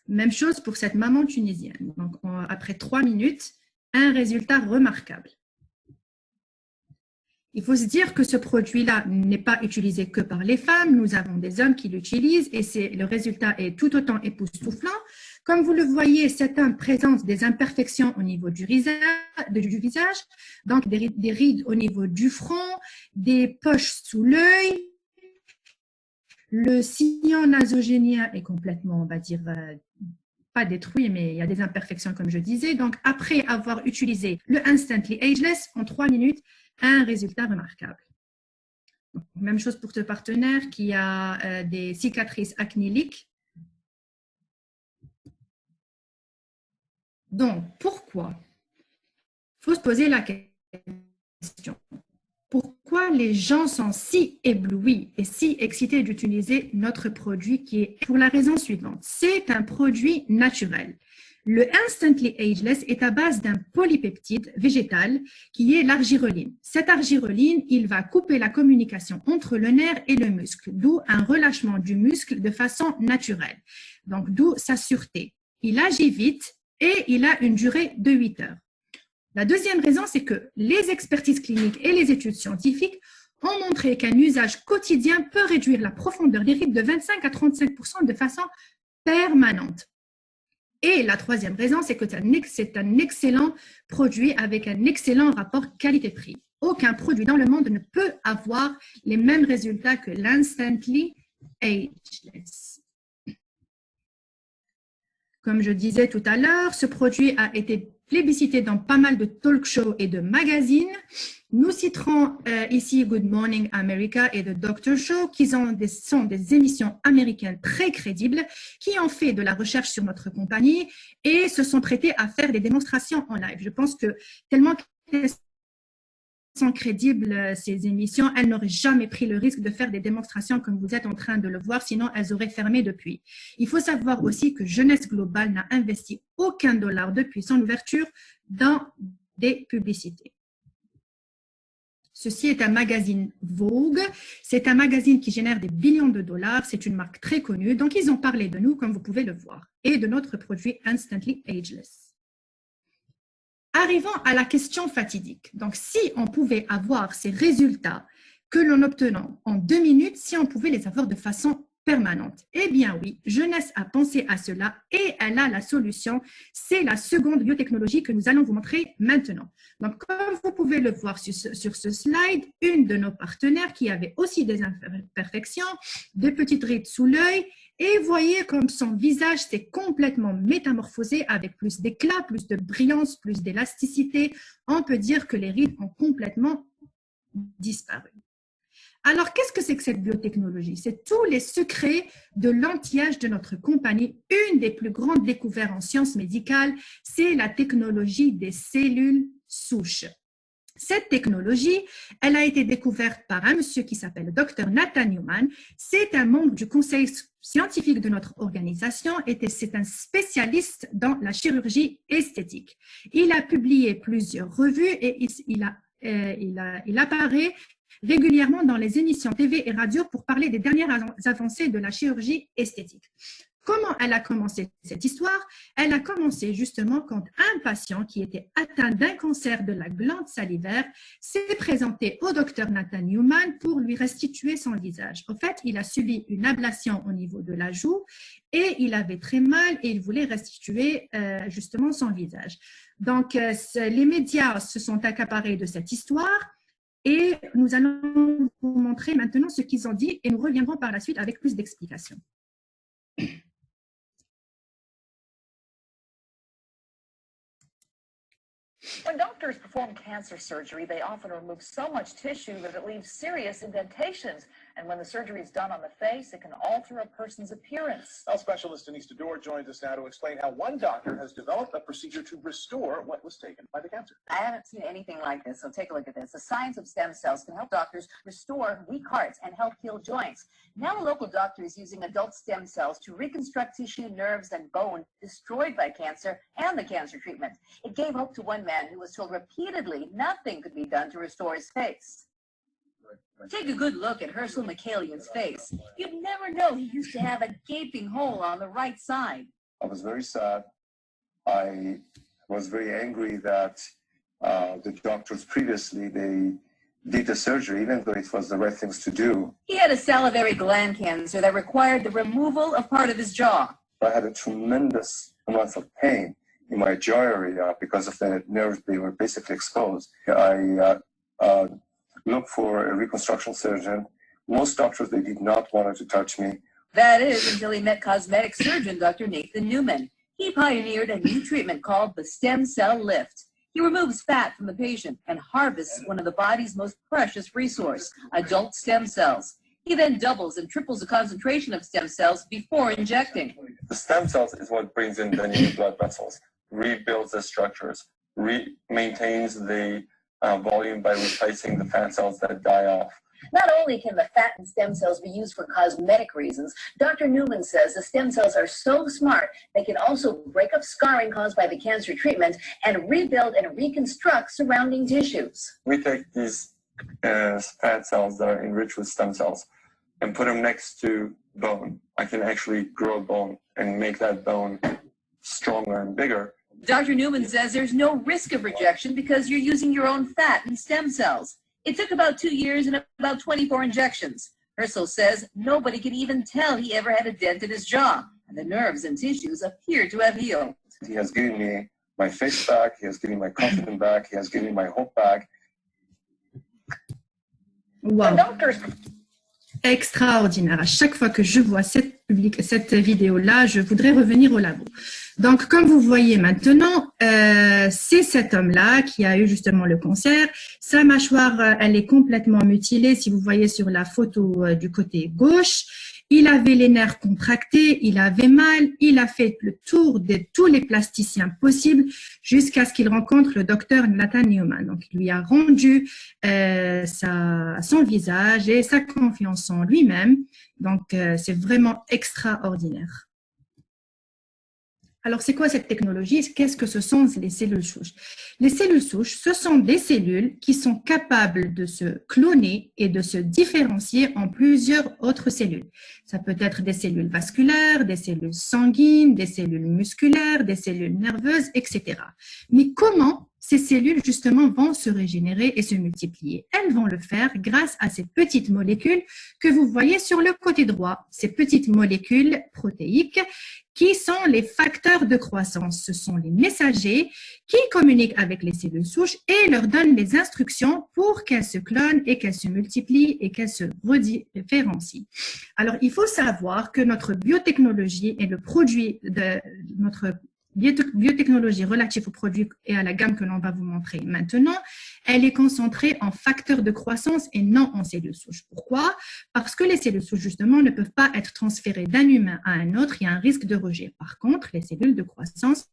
Même chose pour cette maman tunisienne. Donc, après 3 minutes, un résultat remarquable. Il faut se dire que ce produit-là n'est pas utilisé que par les femmes. Nous avons des hommes qui l'utilisent et le résultat est tout autant époustouflant. Comme vous le voyez, certains présentent des imperfections au niveau du visage, donc des rides au niveau du front, des poches sous l'œil. Le sillon nasogénien est complètement, on va dire, pas détruit, mais il y a des imperfections, comme je disais. Donc, après avoir utilisé le Instantly Ageless, en 3 minutes, un résultat remarquable. Donc, même chose pour ce partenaire qui a des cicatrices acnéliques. Donc, pourquoi? Il faut se poser la question. Pourquoi les gens sont si éblouis et si excités d'utiliser notre produit qui est pour la raison suivante. C'est un produit naturel. Le Instantly Ageless est à base d'un polypeptide végétal qui est l'argireline. Cette argireline, il va couper la communication entre le nerf et le muscle, d'où un relâchement du muscle de façon naturelle. Donc, d'où sa sûreté. Il agit vite et il a une durée de 8 heures. La deuxième raison, c'est que les expertises cliniques et les études scientifiques ont montré qu'un usage quotidien peut réduire la profondeur des rides de 25 à 35% de façon permanente. Et la troisième raison, c'est que c'est un excellent produit avec un excellent rapport qualité-prix. Aucun produit dans le monde ne peut avoir les mêmes résultats que l'Instantly Ageless. Comme je disais tout à l'heure, ce produit a été plébiscité dans pas mal de talk shows et de magazines. Nous citerons ici Good Morning America et The Doctor Show, qui sont des émissions américaines très crédibles, qui ont fait de la recherche sur notre compagnie et se sont prêtés à faire des démonstrations en live. Je pense que tellement qu'elles sont crédibles, ces émissions. Elles n'auraient jamais pris le risque de faire des démonstrations comme vous êtes en train de le voir, sinon elles auraient fermé depuis. Il faut savoir aussi que Jeunesse Globale n'a investi aucun dollar depuis son ouverture dans des publicités. Ceci est un magazine Vogue. C'est un magazine qui génère des billions de dollars. C'est une marque très connue. Donc, ils ont parlé de nous, comme vous pouvez le voir, et de notre produit Instantly Ageless. Arrivons à la question fatidique. Donc, si on pouvait avoir ces résultats que l'on obtenait en 2 minutes, si on pouvait les avoir de façon permanente. Eh bien oui, Jeunesse a pensé à cela et elle a la solution. C'est la seconde biotechnologie que nous allons vous montrer maintenant. Donc, comme vous pouvez le voir sur ce slide, une de nos partenaires qui avait aussi des imperfections, des petites rides sous l'œil, et voyez comme son visage s'est complètement métamorphosé avec plus d'éclat, plus de brillance, plus d'élasticité. On peut dire que les rides ont complètement disparu. Alors, qu'est-ce que c'est que cette biotechnologie? C'est tous les secrets de l'anti-âge de notre compagnie. Une des plus grandes découvertes en sciences médicales, c'est la technologie des cellules souches. Cette technologie, elle a été découverte par un monsieur qui s'appelle Dr. Nathan Newman. C'est un membre du conseil scientifique de notre organisation et c'est un spécialiste dans la chirurgie esthétique. Il a publié plusieurs revues et il apparaît régulièrement dans les émissions TV et radio pour parler des dernières avancées de la chirurgie esthétique. Comment elle a commencé cette histoire? Elle a commencé justement quand un patient qui était atteint d'un cancer de la glande salivaire s'est présenté au docteur Nathan Newman pour lui restituer son visage. En fait, il a subi une ablation au niveau de la joue et il avait très mal et il voulait restituer justement son visage. Donc, les médias se sont accaparés de cette histoire. Et nous allons vous montrer maintenant ce qu'ils ont dit et nous reviendrons par la suite avec plus d'explications. When doctors perform cancer surgery, they often remove so much tissue that it leaves serious indentations. And when the surgery is done on the face, it can alter a person's appearance. Health specialist Denise DeDoor joins us now to explain how one doctor has developed a procedure to restore what was taken by the cancer. I haven't seen anything like this, so take a look at this. The science of stem cells can help doctors restore weak hearts and help heal joints. Now a local doctor is using adult stem cells to reconstruct tissue, nerves, and bone destroyed by cancer and the cancer treatment. It gave hope to one man who was told repeatedly nothing could be done to restore his face. Take a good look at Herschel McCallian's face. You'd never know he used to have a gaping hole on the right side. I was very sad. I was very angry that the doctors previously, they did the surgery, even though it was the right things to do. He had a salivary gland cancer that required the removal of part of his jaw. I had a tremendous amount of pain in my jaw area because of the nerves, they were basically exposed. I looked for a reconstruction surgeon. Most doctors, they did not want to touch me. That is until he met cosmetic surgeon Dr. Nathan Newman. He pioneered a new treatment called the stem cell lift. He removes fat from the patient and harvests one of the body's most precious resource, adult stem cells. He then doubles and triples the concentration of stem cells before injecting. The stem cells is what brings in the new blood vessels, rebuilds the structures, maintains the volume by replacing the fat cells that die off. Not only can the fat and stem cells be used for cosmetic reasons, Dr. Newman says the stem cells are so smart they can also break up scarring caused by the cancer treatment and rebuild and reconstruct surrounding tissues. We take these fat cells that are enriched with stem cells and put them next to bone. I can actually grow bone and make that bone stronger and bigger. Dr. Newman says there's no risk of rejection because you're using your own fat and stem cells. It took about 2 years and about 24 injections. Herschel says nobody could even tell he ever had a dent in his jaw, and the nerves and tissues appear to have healed. He has given me my face back, he has given me my confidence back, he has given me my hope back. Wow. Extraordinaire. À chaque fois que je vois cette vidéo-là, je voudrais revenir au labo. Donc, comme vous voyez maintenant, c'est cet homme-là qui a eu justement le cancer. Sa mâchoire, elle est complètement mutilée, si vous voyez sur la photo du côté gauche. Il avait les nerfs contractés, il avait mal, il a fait le tour de tous les plasticiens possibles jusqu'à ce qu'il rencontre le docteur Nathan Newman. Donc, il lui a rendu son visage et sa confiance en lui-même. Donc, c'est vraiment extraordinaire. Alors, c'est quoi cette technologie? Qu'est-ce que ce sont les cellules souches? Les cellules souches, ce sont des cellules qui sont capables de se cloner et de se différencier en plusieurs autres cellules. Ça peut être des cellules vasculaires, des cellules sanguines, des cellules musculaires, des cellules nerveuses, etc. Mais comment ces cellules, justement, vont se régénérer et se multiplier? Elles vont le faire grâce à ces petites molécules que vous voyez sur le côté droit, ces petites molécules protéiques qui sont les facteurs de croissance. Ce sont les messagers qui communiquent avec les cellules souches et leur donnent les instructions pour qu'elles se clonent et qu'elles se multiplient et qu'elles se redifférencient. Alors, il faut savoir que notre biotechnologie et le produit de notre biotechnologie relative aux produits et à la gamme que l'on va vous montrer maintenant, elle est concentrée en facteurs de croissance et non en cellules souches. Pourquoi? Parce que les cellules souches, justement, ne peuvent pas être transférées d'un humain à un autre, il y a un risque de rejet. Par contre, les cellules de croissance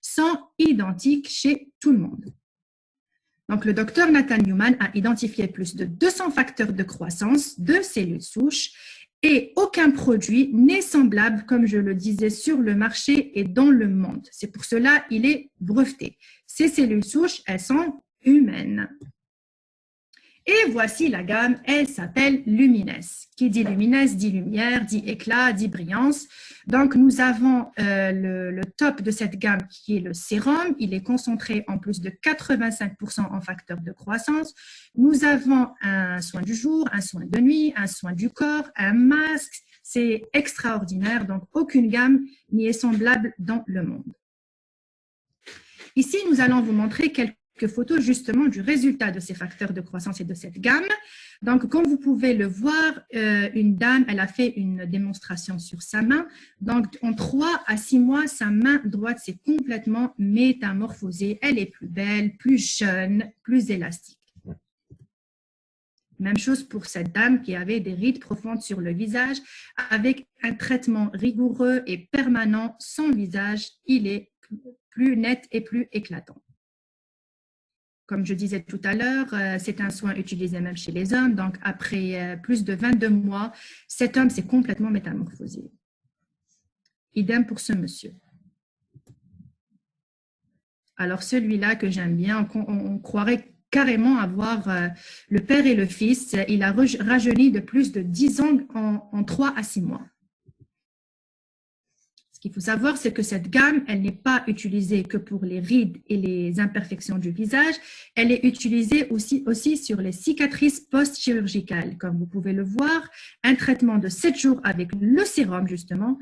sont identiques chez tout le monde. Donc, le docteur Nathan Newman a identifié plus de 200 facteurs de croissance de cellules souches et aucun produit n'est semblable, comme je le disais, sur le marché et dans le monde. C'est pour cela qu'il est breveté. Ces cellules souches, elles sont humaines. Et voici la gamme, elle s'appelle Lumines. Qui dit Lumines dit lumière, dit éclat, dit brillance. Donc, nous avons le top de cette gamme qui est le sérum. Il est concentré en plus de 85% en facteurs de croissance. Nous avons un soin du jour, un soin de nuit, un soin du corps, un masque. C'est extraordinaire. Donc, aucune gamme n'y est semblable dans le monde. Ici, nous allons vous montrer quelques photos justement du résultat de ces facteurs de croissance et de cette gamme. Donc, comme vous pouvez le voir, une dame, elle a fait une démonstration sur sa main. Donc, en 3 à 6 mois, sa main droite s'est complètement métamorphosée. Elle est plus belle, plus jeune, plus élastique. Même chose pour cette dame qui avait des rides profondes sur le visage. Avec un traitement rigoureux et permanent, son visage, il est plus net et plus éclatant. Comme je disais tout à l'heure, c'est un soin utilisé même chez les hommes. Donc, après plus de 22 mois, cet homme s'est complètement métamorphosé. Idem pour ce monsieur. Alors, celui-là que j'aime bien, on croirait carrément avoir le père et le fils. Il a rajeuni de plus de 10 ans en 3 à 6 mois. Ce qu'il faut savoir, c'est que cette gamme, elle n'est pas utilisée que pour les rides et les imperfections du visage, elle est utilisée aussi sur les cicatrices post-chirurgicales. Comme vous pouvez le voir, un traitement de 7 jours avec le sérum, justement,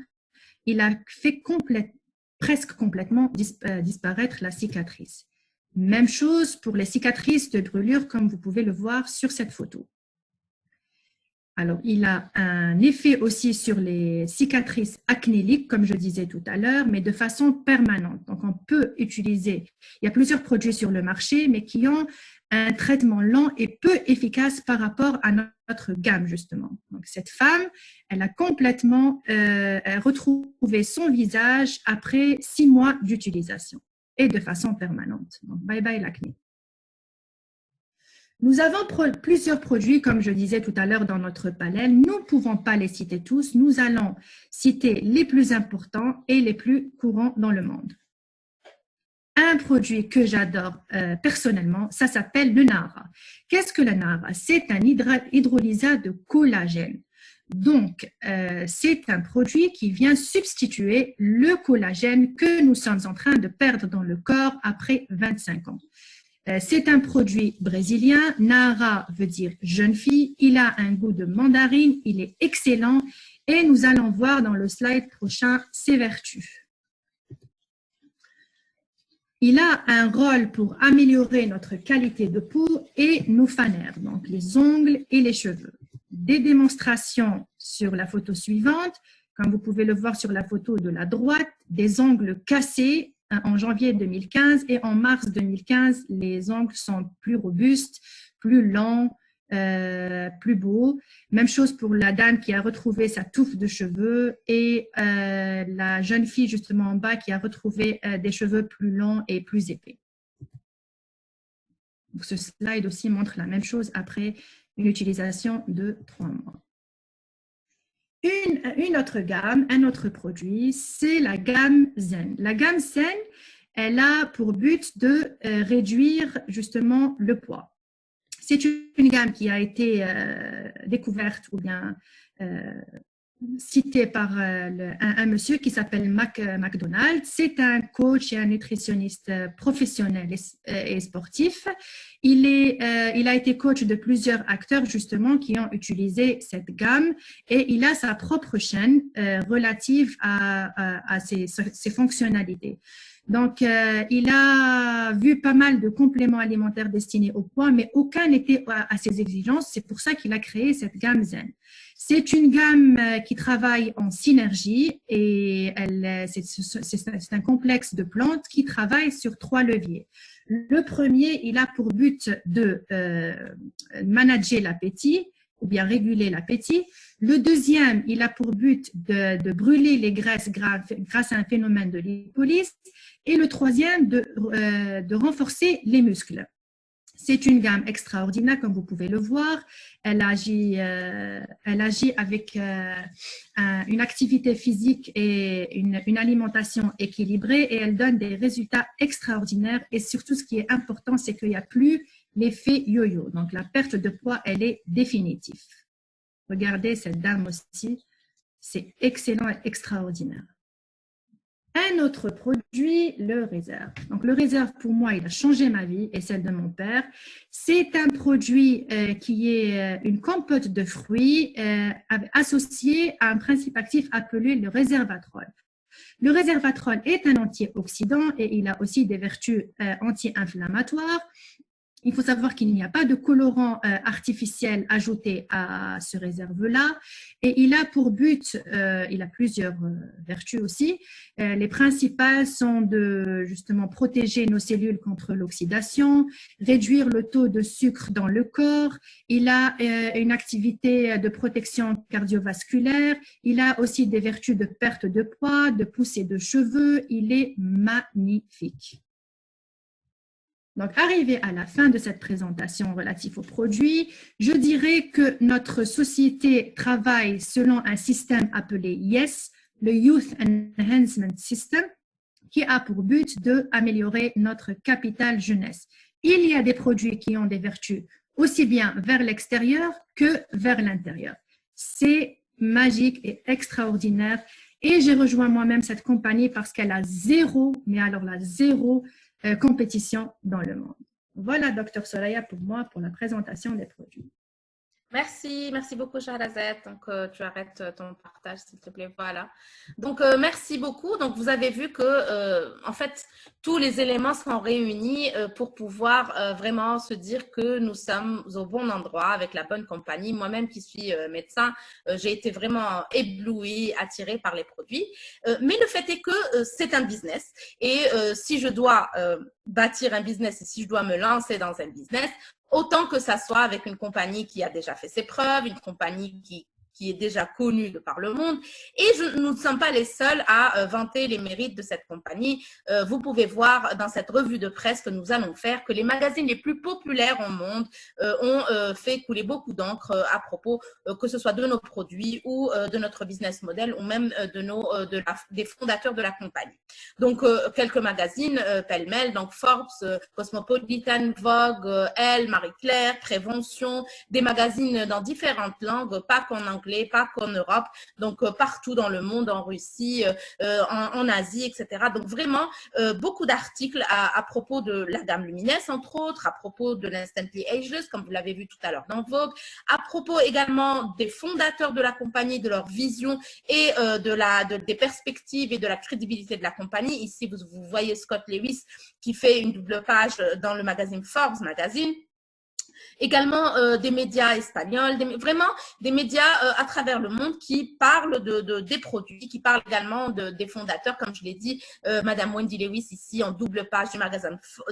il a fait presque complètement disparaître la cicatrice. Même chose pour les cicatrices de brûlure, comme vous pouvez le voir sur cette photo. Alors, il a un effet aussi sur les cicatrices acnéliques, comme je disais tout à l'heure, mais de façon permanente. Donc, on peut utiliser, il y a plusieurs produits sur le marché, mais qui ont un traitement lent et peu efficace par rapport à notre gamme, justement. Donc, cette femme, elle a complètement retrouvé son visage après 6 mois d'utilisation et de façon permanente. Donc, bye bye l'acné. Nous avons plusieurs produits, comme je disais tout à l'heure dans notre panel. Nous ne pouvons pas les citer tous. Nous allons citer les plus importants et les plus courants dans le monde. Un produit que j'adore personnellement, ça s'appelle le NARA. Qu'est-ce que le NARA? C'est un hydrolysat de collagène. Donc, c'est un produit qui vient substituer le collagène que nous sommes en train de perdre dans le corps après 25 ans. C'est un produit brésilien. Nara veut dire jeune fille. Il a un goût de mandarine. Il est excellent. Et nous allons voir dans le slide prochain ses vertus. Il a un rôle pour améliorer notre qualité de peau et nos fanères, donc les ongles et les cheveux. Des démonstrations sur la photo suivante. Comme vous pouvez le voir sur la photo de la droite, des ongles cassés en janvier 2015 et en mars 2015, les ongles sont plus robustes, plus longs plus beau. Même chose pour la dame qui a retrouvé sa touffe de cheveux et la jeune fille justement en bas qui a retrouvé des cheveux plus longs et plus épais. Donc, ce slide aussi montre la même chose après une utilisation de 3 mois. Une autre gamme, un autre produit, c'est la gamme Zen. La gamme Zen, elle a pour but de réduire justement le poids. C'est une gamme qui a été découverte ou bien citée par un monsieur qui s'appelle McDonald. C'est un coach et un nutritionniste professionnel et sportif. Il a été coach de plusieurs acteurs justement qui ont utilisé cette gamme et il a sa propre chaîne relative à ses fonctionnalités. Donc, il a vu pas mal de compléments alimentaires destinés au poids, mais aucun n'était à ses exigences. C'est pour ça qu'il a créé cette gamme Zen. C'est une gamme qui travaille en synergie et c'est un complexe de plantes qui travaille sur 3 leviers. Le premier, il a pour but de manager l'appétit ou bien réguler l'appétit. Le deuxième, il a pour but de brûler les graisses grâce à un phénomène de lipolyse. Et le troisième, de renforcer les muscles. C'est une gamme extraordinaire, comme vous pouvez le voir. Elle agit avec une activité physique et une alimentation équilibrée et elle donne des résultats extraordinaires. Et surtout, ce qui est important, c'est qu'il n'y a plus l'effet yo-yo. Donc, la perte de poids, elle est définitive. Regardez cette dame aussi. C'est excellent et extraordinaire. Un autre produit, le Réserve. Donc, le Réserve, pour moi, il a changé ma vie et celle de mon père. C'est un produit qui est une compote de fruits associée à un principe actif appelé le resveratrol. Le resveratrol est un antioxydant et il a aussi des vertus anti-inflammatoires. Il faut savoir qu'il n'y a pas de colorant artificiel ajouté à ce réserve-là et il a pour but, il a plusieurs vertus aussi. Les principales sont de justement protéger nos cellules contre l'oxydation, réduire le taux de sucre dans le corps. Il a une activité de protection cardiovasculaire. Il a aussi des vertus de perte de poids, de poussée de cheveux. Il est magnifique. Donc, arrivé à la fin de cette présentation relative aux produits, je dirais que notre société travaille selon un système appelé YES, le Youth Enhancement System, qui a pour but d'améliorer notre capital jeunesse. Il y a des produits qui ont des vertus aussi bien vers l'extérieur que vers l'intérieur. C'est magique et extraordinaire. Et j'ai rejoint moi-même cette compagnie parce qu'elle a zéro compétition dans le monde. Voilà, Dr Soraya, pour moi, pour la présentation des produits. Merci beaucoup Shahrazad. Donc tu arrêtes ton partage s'il te plaît. Voilà. Donc merci beaucoup. Donc vous avez vu que en fait tous les éléments sont réunis pour pouvoir vraiment se dire que nous sommes au bon endroit avec la bonne compagnie. Moi-même qui suis médecin, j'ai été vraiment éblouie, attirée par les produits. Mais le fait est que c'est un business et si je dois bâtir un business et si je dois me lancer dans un business, autant que ça soit avec une compagnie qui a déjà fait ses preuves, une compagnie qui est déjà connue de par le monde. Et nous ne sommes pas les seuls à vanter les mérites de cette compagnie. Vous pouvez voir dans cette revue de presse que nous allons faire que les magazines les plus populaires au monde ont fait couler beaucoup d'encre à propos, que ce soit de nos produits ou de notre business model ou même des fondateurs de la compagnie. Donc, quelques magazines pêle-mêle, donc Forbes, Cosmopolitan, Vogue, Elle, Marie-Claire, Prévention, des magazines dans différentes langues, pas qu'en anglais, pas qu'en Europe, donc partout dans le monde, en Russie, en Asie, etc. Donc vraiment, beaucoup d'articles à propos de la gamme Luminesse, entre autres, à propos de l'Instantly Ageless, comme vous l'avez vu tout à l'heure dans Vogue, à propos également des fondateurs de la compagnie, de leur vision et des perspectives et de la crédibilité de la compagnie. Ici, vous voyez Scott Lewis qui fait une double page dans le magazine Forbes Magazine. également des médias espagnols, vraiment des médias à travers le monde qui parlent des produits, qui parlent également des fondateurs, comme je l'ai dit, Madame Wendy Lewis ici en double page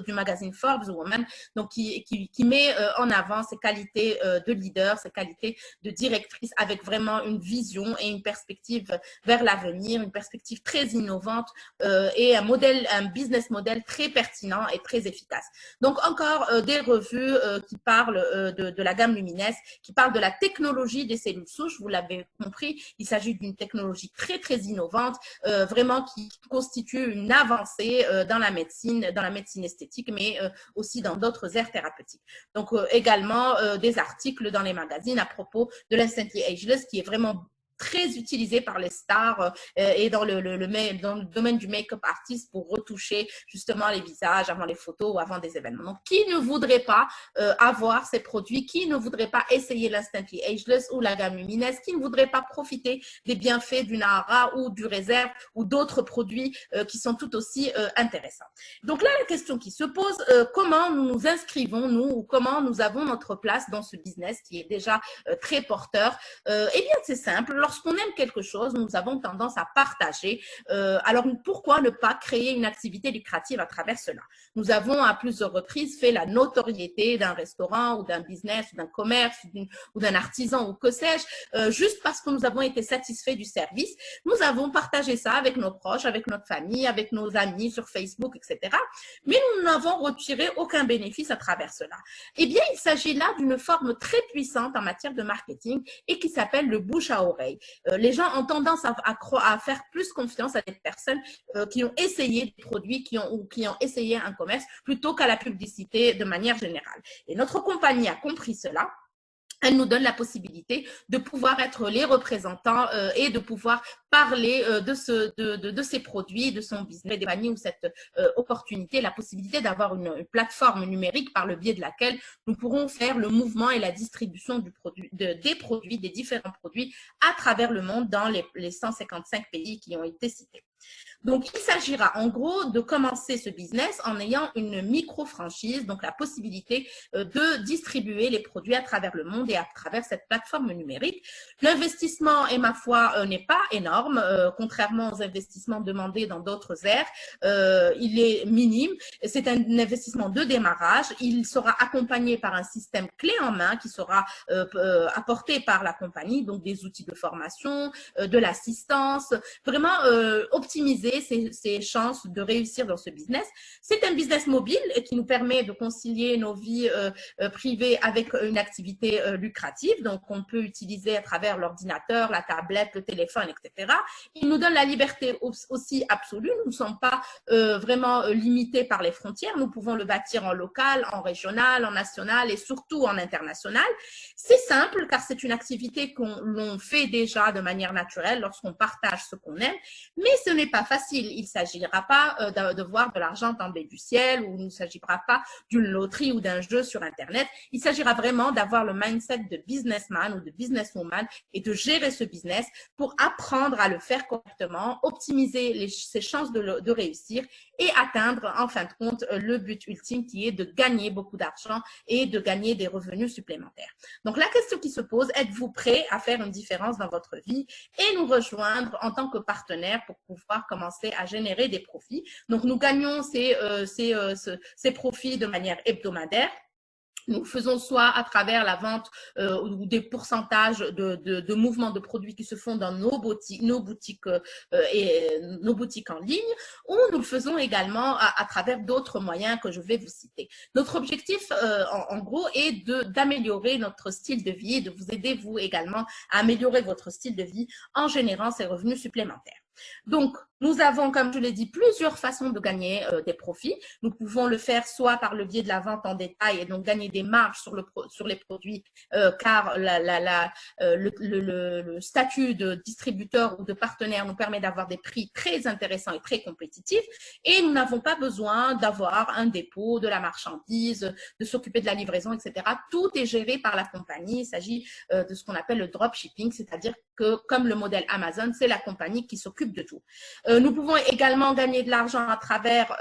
du magazine Forbes Woman, donc qui met en avant ses qualités de leader, ses qualités de directrice avec vraiment une vision et une perspective vers l'avenir, une perspective très innovante et un business model très pertinent et très efficace. Donc encore des revues qui parlent de la gamme Lumines, qui parlent de la technologie des cellules souches. Vous l'avez compris, il s'agit d'une technologie très très innovante, vraiment qui constitue une avancée dans la médecine esthétique, mais aussi dans d'autres aires thérapeutiques. Donc également des articles dans les magazines à propos de l'Instantly Ageless, qui est vraiment très utilisé par les stars et dans le domaine du make-up artist pour retoucher justement les visages avant les photos ou avant des événements. Donc, qui ne voudrait pas avoir ces produits, qui ne voudrait pas essayer l'Instantly Ageless ou la gamme Lumines, qui ne voudrait pas profiter des bienfaits du Nahara ou du Réserve ou d'autres produits qui sont tout aussi intéressants. Donc là, la question qui se pose, comment nous nous inscrivons, nous, ou comment nous avons notre place dans ce business qui est déjà très porteur? Eh bien, c'est simple. Lorsqu'on aime quelque chose, nous avons tendance à partager. Alors, pourquoi ne pas créer une activité lucrative à travers cela? Nous avons à plusieurs reprises fait la notoriété d'un restaurant ou d'un business ou d'un commerce ou d'un artisan ou que sais-je, juste parce que nous avons été satisfaits du service. Nous avons partagé ça avec nos proches, avec notre famille, avec nos amis sur Facebook, etc. Mais nous n'avons retiré aucun bénéfice à travers cela. Eh bien, il s'agit là d'une forme très puissante en matière de marketing et qui s'appelle le bouche à oreille. Les gens ont tendance à faire plus confiance à des personnes qui ont essayé des produits, qui ont essayé un commerce, plutôt qu'à la publicité de manière générale. Et notre compagnie a compris cela. Elle nous donne la possibilité de pouvoir être les représentants et de pouvoir parler de ces produits, de son business, des compagnies ou cette opportunité, la possibilité d'avoir une plateforme numérique par le biais de laquelle nous pourrons faire le mouvement et la distribution des différents produits à travers le monde dans les 155 pays qui ont été cités. Donc, il s'agira en gros de commencer ce business en ayant une micro-franchise, donc la possibilité de distribuer les produits à travers le monde et à travers cette plateforme numérique. L'investissement, et ma foi, n'est pas énorme, contrairement aux investissements demandés dans d'autres aires. Il est minime. C'est un investissement de démarrage. Il sera accompagné par un système clé en main qui sera apporté par la compagnie, donc des outils de formation, de l'assistance, vraiment optimiser ses chances de réussir dans ce business. C'est un business mobile qui nous permet de concilier nos vies privées avec une activité lucrative. Donc, on peut utiliser à travers l'ordinateur, la tablette, le téléphone, etc. Il nous donne la liberté aussi absolue. Nous ne sommes pas vraiment limités par les frontières. Nous pouvons le bâtir en local, en régional, en national et surtout en international. C'est simple car c'est une activité l'on fait déjà de manière naturelle lorsqu'on partage ce qu'on aime, mais ce n'est pas facile. Il ne s'agira pas de voir de l'argent tomber du ciel ou il ne s'agira pas d'une loterie ou d'un jeu sur Internet. Il s'agira vraiment d'avoir le mindset de businessman ou de businesswoman et de gérer ce business pour apprendre à le faire correctement, optimiser ses chances de réussir et atteindre en fin de compte le but ultime qui est de gagner beaucoup d'argent et de gagner des revenus supplémentaires. Donc la question qui se pose, êtes-vous prêt à faire une différence dans votre vie et nous rejoindre en tant que partenaire pour pouvoir commencer à générer des profits? Donc nous gagnons ces profits de manière hebdomadaire. Nous faisons soit à travers la vente ou des pourcentages de mouvements de produits qui se font dans nos boutiques en ligne, ou nous le faisons également à travers d'autres moyens que je vais vous citer. Notre objectif, en gros, est d'améliorer notre style de vie et de vous aider, vous également, à améliorer votre style de vie en générant ces revenus supplémentaires. Donc, nous avons, comme je l'ai dit, plusieurs façons de gagner des profits. Nous pouvons le faire soit par le biais de la vente en détail et donc gagner des marges sur les produits car le statut de distributeur ou de partenaire nous permet d'avoir des prix très intéressants et très compétitifs et nous n'avons pas besoin d'avoir un dépôt, de la marchandise, de s'occuper de la livraison, etc. Tout est géré par la compagnie. Il s'agit de ce qu'on appelle le dropshipping, c'est-à-dire que, comme le modèle Amazon, c'est la compagnie qui s'occupe de tout. Nous pouvons également gagner de l'argent à travers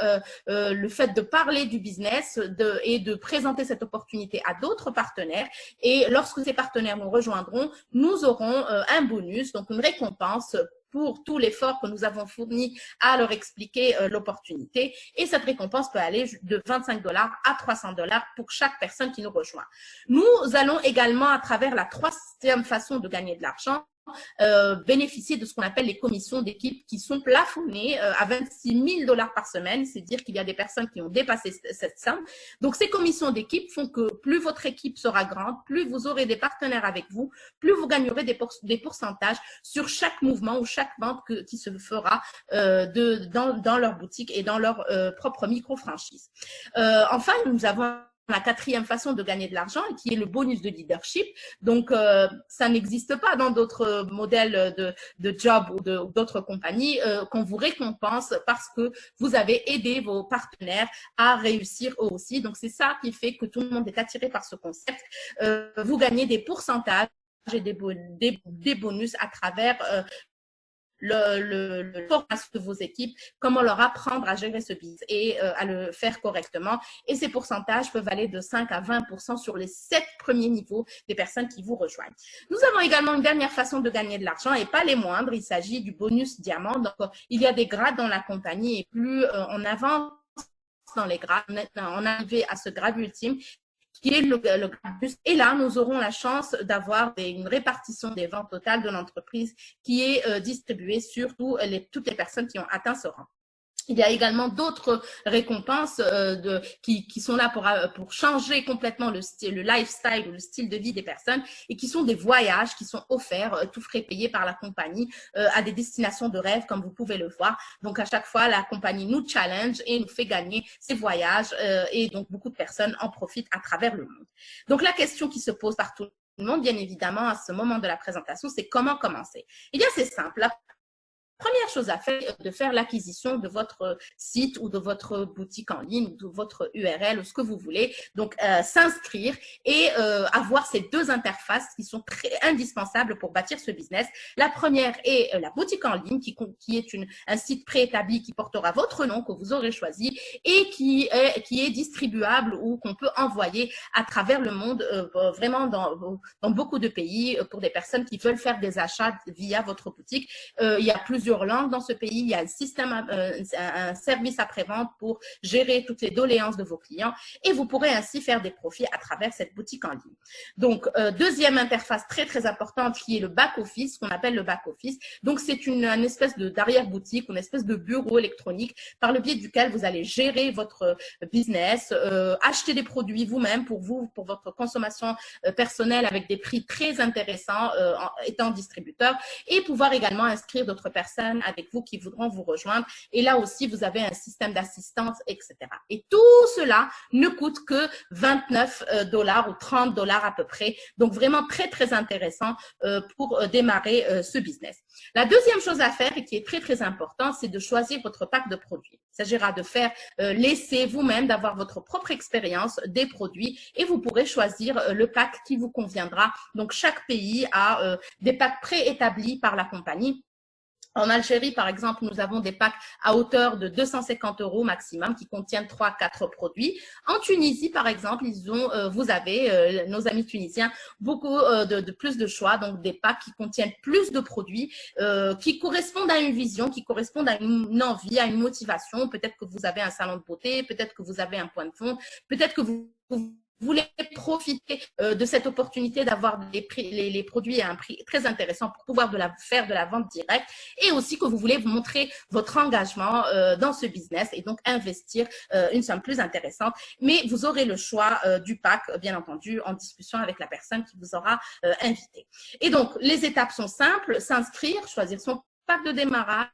le fait de parler du business et de présenter cette opportunité à d'autres partenaires. Et lorsque ces partenaires nous rejoindront, nous aurons un bonus, donc une récompense pour tout l'effort que nous avons fourni à leur expliquer l'opportunité. Et cette récompense peut aller de $25 à $300 pour chaque personne qui nous rejoint. Nous allons également, à travers la troisième façon de gagner de l'argent, bénéficier de ce qu'on appelle les commissions d'équipe qui sont plafonnées à $26 000 par semaine. C'est dire qu'il y a des personnes qui ont dépassé cette somme. Donc, ces commissions d'équipe font que plus votre équipe sera grande, plus vous aurez des partenaires avec vous, plus vous gagnerez des pourcentages sur chaque mouvement ou chaque vente qui se fera dans leur boutique et dans leur propre micro-franchise. Enfin, nous avons la quatrième façon de gagner de l'argent, qui est le bonus de leadership. Donc, ça n'existe pas dans d'autres modèles de job ou d'autres compagnies qu'on vous récompense parce que vous avez aidé vos partenaires à réussir eux aussi. Donc, c'est ça qui fait que tout le monde est attiré par ce concept. Vous gagnez des pourcentages et des bonus à travers le formation de vos équipes, comment leur apprendre à gérer ce business et à le faire correctement. Et ces pourcentages peuvent aller de 5 à 20% sur les 7 premiers niveaux des personnes qui vous rejoignent. Nous avons également une dernière façon de gagner de l'argent et pas les moindres. Il s'agit du bonus diamant. Donc, il y a des grades dans la compagnie et plus on avance dans les grades, on arrive à ce grade ultime qui est le grade plus. Et là, nous aurons la chance d'avoir une répartition des ventes totales de l'entreprise qui est distribuée sur toutes les personnes qui ont atteint ce rang. Il y a également d'autres récompenses qui sont là pour changer complètement le lifestyle ou le style de vie des personnes et qui sont des voyages qui sont offerts, tout frais payés par la compagnie à des destinations de rêve comme vous pouvez le voir. Donc à chaque fois, la compagnie nous challenge et nous fait gagner ces voyages et donc beaucoup de personnes en profitent à travers le monde. Donc la question qui se pose par tout le monde, bien évidemment, à ce moment de la présentation, c'est comment commencer. Eh bien, c'est simple. Première chose à faire, de faire l'acquisition de votre site ou de votre boutique en ligne, ou de votre URL ou ce que vous voulez. Donc, s'inscrire et avoir ces deux interfaces qui sont très indispensables pour bâtir ce business. La première est la boutique en ligne qui est un site préétabli qui portera votre nom que vous aurez choisi et qui est distribuable ou qu'on peut envoyer à travers le monde, vraiment dans beaucoup de pays pour des personnes qui veulent faire des achats via votre boutique. Il y a plusieurs langues dans ce pays, il y a un service après-vente pour gérer toutes les doléances de vos clients et vous pourrez ainsi faire des profits à travers cette boutique en ligne. Donc, deuxième interface très, très importante qui est le back-office, qu'on appelle le back-office. Donc, c'est une espèce d'arrière-boutique, une espèce de bureau électronique par le biais duquel vous allez gérer votre business, acheter des produits vous-même pour votre consommation personnelle avec des prix très intéressants étant distributeur et pouvoir également inscrire d'autres personnes avec vous qui voudront vous rejoindre. Et là aussi, vous avez un système d'assistance, etc. Et tout cela ne coûte que $29 ou $30 à peu près. Donc, vraiment très, très intéressant pour démarrer ce business. La deuxième chose à faire et qui est très, très importante, c'est de choisir votre pack de produits. Il s'agira de faire l'essai vous-même, d'avoir votre propre expérience des produits et vous pourrez choisir le pack qui vous conviendra. Donc, chaque pays a des packs préétablis par la compagnie. En Algérie, par exemple, nous avons des packs à hauteur de 250 € maximum qui contiennent 3-4 produits. En Tunisie, par exemple, vous avez, nos amis tunisiens, beaucoup de plus de choix, donc des packs qui contiennent plus de produits, qui correspondent à une vision, qui correspondent à une envie, à une motivation. Peut-être que vous avez un salon de beauté, peut-être que vous avez un point de vente, peut-être que vous voulez profiter de cette opportunité d'avoir les produits à un prix très intéressant pour pouvoir faire de la vente directe et aussi que vous voulez vous montrer votre engagement dans ce business et donc investir une somme plus intéressante. Mais vous aurez le choix du pack, bien entendu, en discussion avec la personne qui vous aura invité. Et donc, les étapes sont simples, s'inscrire, choisir son pack de démarrage,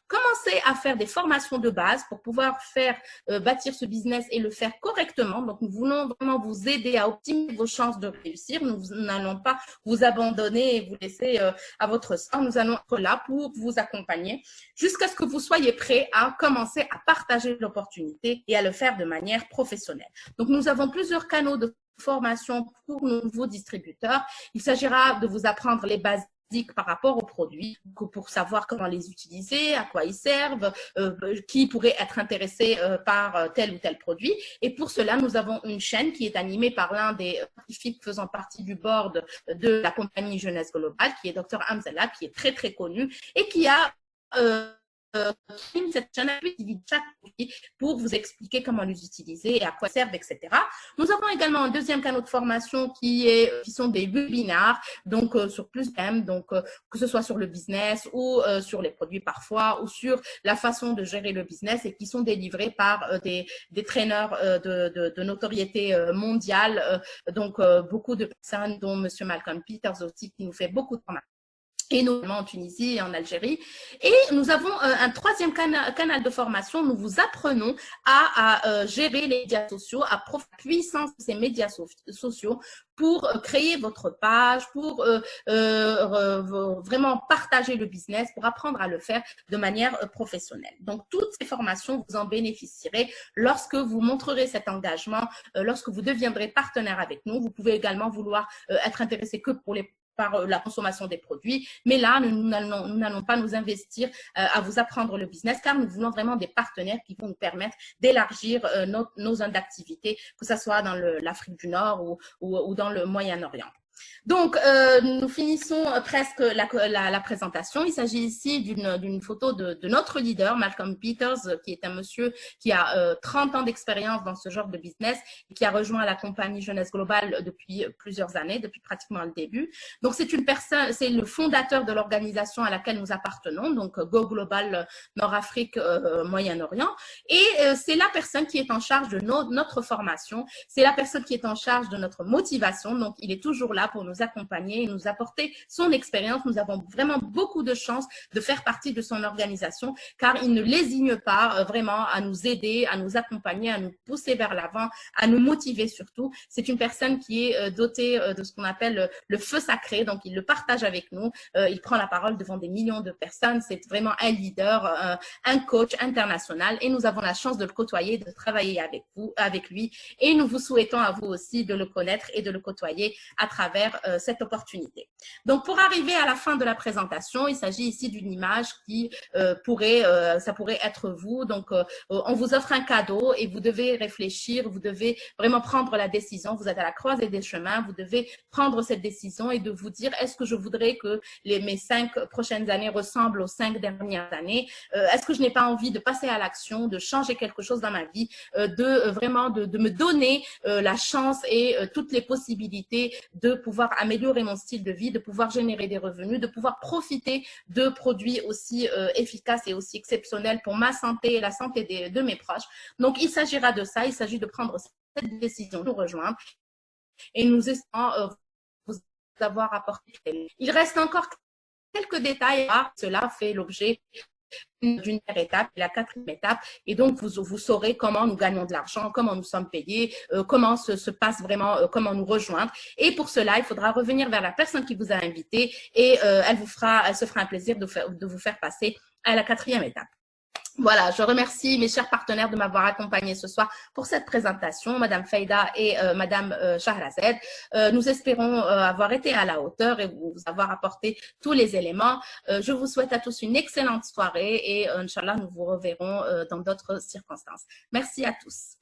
commencer à faire des formations de base pour pouvoir faire bâtir ce business et le faire correctement. Donc, nous voulons vraiment vous aider à optimiser vos chances de réussir. Nous n'allons pas vous abandonner et vous laisser à votre sort. Nous allons être là pour vous accompagner jusqu'à ce que vous soyez prêts à commencer à partager l'opportunité et à le faire de manière professionnelle. Donc, nous avons plusieurs canaux de formation pour nos nouveaux distributeurs. Il s'agira de vous apprendre les bases par rapport aux produits, pour savoir comment les utiliser, à quoi ils servent, qui pourrait être intéressé par tel ou tel produit. Et pour cela, nous avons une chaîne qui est animée par l'un des scientifiques faisant partie du board de la compagnie Jeunesse Globale, qui est Dr Hamzala, qui est très très connu et qui a cette chaîne chaque produit pour vous expliquer comment les utiliser et à quoi servent, etc. Nous avons également un deuxième canal de formation qui sont des webinaires, donc sur plus thèmes, donc que ce soit sur le business ou sur les produits parfois ou sur la façon de gérer le business et qui sont délivrés par des traîneurs de notoriété mondiale, donc beaucoup de personnes, dont Monsieur Malcolm Peters aussi, qui nous fait beaucoup de formations, et notamment en Tunisie et en Algérie. Et nous avons un troisième canal de formation. Nous vous apprenons à gérer les médias sociaux, à la puissance de ces médias sociaux pour créer votre page, pour vraiment partager le business, pour apprendre à le faire de manière professionnelle. Donc, toutes ces formations, vous en bénéficierez lorsque vous montrerez cet engagement, lorsque vous deviendrez partenaire avec nous. Vous pouvez également vouloir être intéressé que par la consommation des produits. Mais là, nous n'allons pas nous investir à vous apprendre le business, car nous voulons vraiment des partenaires qui vont nous permettre d'élargir nos zones d'activité, que ce soit dans l'Afrique du Nord ou dans le Moyen-Orient. Donc, nous finissons presque la présentation. Il s'agit ici d'une photo de notre leader, Malcolm Peters, qui est un monsieur qui a 30 ans d'expérience dans ce genre de business et qui a rejoint la compagnie Jeunesse Globale depuis plusieurs années, depuis pratiquement le début. Donc, c'est le fondateur de l'organisation à laquelle nous appartenons, donc Go Global Nord-Afrique, Moyen-Orient. Et c'est la personne qui est en charge de notre formation. C'est la personne qui est en charge de notre motivation. Donc, il est toujours là pour nous accompagner et nous apporter son expérience. Nous avons vraiment beaucoup de chance de faire partie de son organisation, car il ne lésigne pas vraiment à nous aider, à nous accompagner, à nous pousser vers l'avant, à nous motiver surtout. C'est une personne qui est dotée de ce qu'on appelle le feu sacré, donc il le partage avec nous, il prend la parole devant des millions de personnes. C'est vraiment un leader, un coach international, et nous avons la chance de le côtoyer, de travailler avec lui, et nous vous souhaitons à vous aussi de le connaître et de le côtoyer à travers cette opportunité. Donc, pour arriver à la fin de la présentation, il s'agit ici d'une image qui ça pourrait être vous. Donc, on vous offre un cadeau et vous devez réfléchir, vous devez vraiment prendre la décision. Vous êtes à la croisée des chemins, vous devez prendre cette décision et de vous dire, est-ce que je voudrais que mes 5 prochaines années ressemblent aux 5 dernières années? Est-ce que je n'ai pas envie de passer à l'action, de changer quelque chose dans ma vie, de me donner la chance et toutes les possibilités de pouvoir améliorer mon style de vie, de pouvoir générer des revenus, de pouvoir profiter de produits aussi efficaces et aussi exceptionnels pour ma santé et la santé de mes proches. Donc, il s'agira de ça, il s'agit de prendre cette décision, de nous rejoindre, et nous espérons vous avoir apporté. Il reste encore quelques détails, cela fait l'objet d'une étape, la 4e étape, et donc vous saurez comment nous gagnons de l'argent, comment nous sommes payés, comment se passe vraiment, comment nous rejoindre. Et pour cela, il faudra revenir vers la personne qui vous a invité, et elle se fera un plaisir de vous faire passer à la 4e étape. Voilà, je remercie mes chers partenaires de m'avoir accompagné ce soir pour cette présentation, Madame Faïda et Madame Shahrazed. Nous espérons avoir été à la hauteur et vous avoir apporté tous les éléments. Je vous souhaite à tous une excellente soirée et Inch'Allah, nous vous reverrons dans d'autres circonstances. Merci à tous.